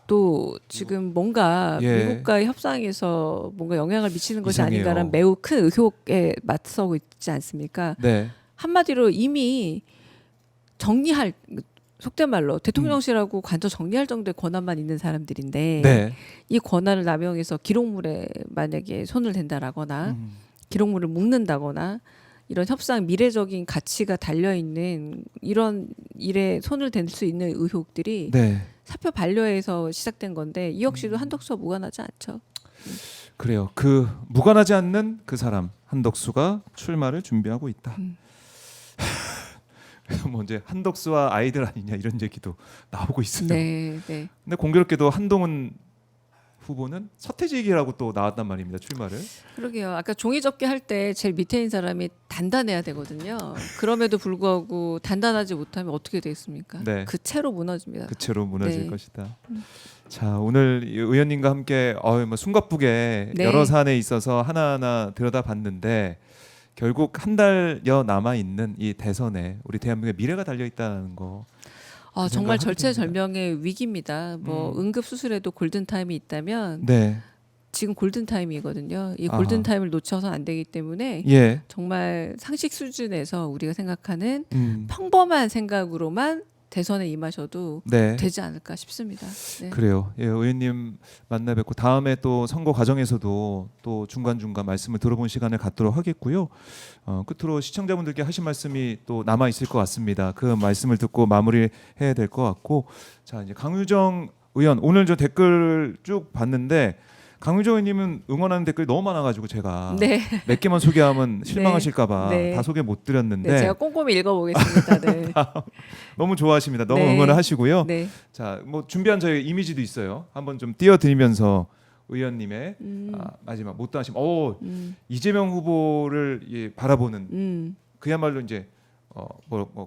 또 지금 뭔가 예. 미국과의 협상에서 뭔가 영향을 미치는 것이 이상해요. 아닌가라는 매우 큰 의혹에 맞서고 있지 않습니까? 네, 한마디로 이미 정리할 속된 말로 대통령실하고 관저 정리할 정도의 권한만 있는 사람들인데 네. 이 권한을 남용해서 기록물에 만약에 손을 댄다라거나 기록물을 묵는다거나 이런 협상 미래적인 가치가 달려 있는 이런 일에 손을 댈 수 있는 의혹들이 네. 사표 반려에서 시작된 건데 이 역시도 한덕수와 무관하지 않죠. 그래요. 그 무관하지 않는 그 사람 한덕수가 출마를 준비하고 있다. 뭐 이제 한덕수와 아이들 아니냐 이런 얘기도 나오고 있어요. 네, 네. 근데 공교롭게도 한동훈 후보는 서태지기라고 또 나왔단 말입니다. 출마를. 그러게요. 아까 종이 접기 할 때 제일 밑에 있는 사람이 단단해야 되거든요. 그럼에도 불구하고 단단하지 못하면 어떻게 되겠습니까? 네. 그 채로 무너집니다. 그 채로 무너질 네. 것이다. 자, 오늘 이 의원님과 함께 뭐 숨가쁘게 네. 여러 사안에 있어서 하나하나 들여다봤는데 결국 한 달여 남아 있는 이 대선에 우리 대한민국의 미래가 달려 있다는 거. 정말 생각하게 절체절명의 위기입니다. 뭐 응급 수술에도 골든 타임이 있다면 네. 지금 골든 타임이거든요. 이 아하. 골든 타임을 놓쳐서는 안 되기 때문에 예. 정말 상식 수준에서 우리가 생각하는 음. 평범한 생각으로만 대선에 임하셔도 네. 되지 않을까 싶습니다. 네. 그래요. 예, 의원님 만나 뵙고 다음에 또 선거 과정에서도 또 중간중간 말씀을 들어본 시간을 갖도록 하겠고요. 끝으로 시청자분들께 하신 말씀이 또 남아 있을 것 같습니다. 그 말씀을 듣고 마무리해야 될 것 같고, 자 이제 강유정 의원 오늘 저 댓글 쭉 봤는데 강유정 의원님은 응원하는 댓글이 너무 많아가지고 제가 네. 몇 개만 소개하면 실망하실까봐 네. 다 소개 못 드렸는데 네, 제가 꼼꼼히 읽어보겠습니다. 네. 너무 좋아하십니다. 너무 네. 응원을 하시고요. 네. 자, 뭐 준비한 저희 이미지도 있어요. 한번 좀 띄워드리면서 의원님의 마지막 못다하심. 이재명 후보를 바라보는 그야말로 이제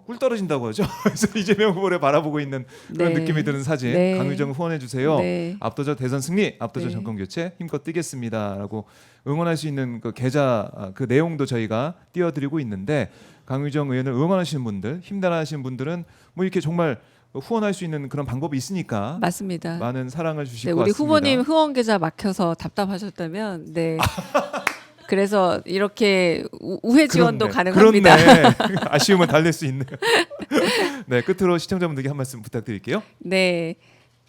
꿀 떨어진다고 하죠. 그래서 이재명 후보를 바라보고 있는 그런 네. 느낌이 드는 사진. 네. 강유정 후원해 주세요. 네. 압도적 대선 승리, 압도적 네. 정권 교체 힘껏 뛰겠습니다라고 응원할 수 있는 그 계좌 그 내용도 저희가 띄워드리고 있는데 강유정 의원을 응원하시는 분들, 힘내라하시는 분들은 뭐 이렇게 정말 후원할 수 있는 그런 방법이 있으니까 맞습니다. 많은 사랑을 주실 네, 것 우리 같습니다. 후보님 후원 계좌 막혀서 답답하셨다면, 네. 그래서 이렇게 우회 지원도 가능합니다. 그렇네. 아쉬움을 달랠 수 있네요. 네, 끝으로 시청자분들께 한 말씀 부탁드릴게요. 네.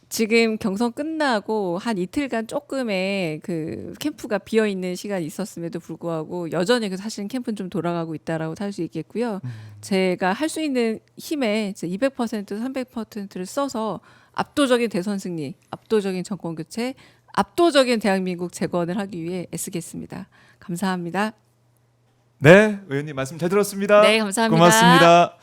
지금 경선 끝나고 한 이틀간 조금의 그 캠프가 비어 있는 시간이 있었음에도 불구하고 여전히 그 사실은 캠프는 좀 돌아가고 있다라고 할 수 있겠고요. 제가 할 수 있는 힘에 200% 300%를 써서 압도적인 대선 승리, 압도적인 정권 교체, 압도적인 대한민국 재건을 하기 위해 애쓰겠습니다. 감사합니다. 네, 의원님 말씀 잘 들었습니다. 네, 감사합니다. 고맙습니다.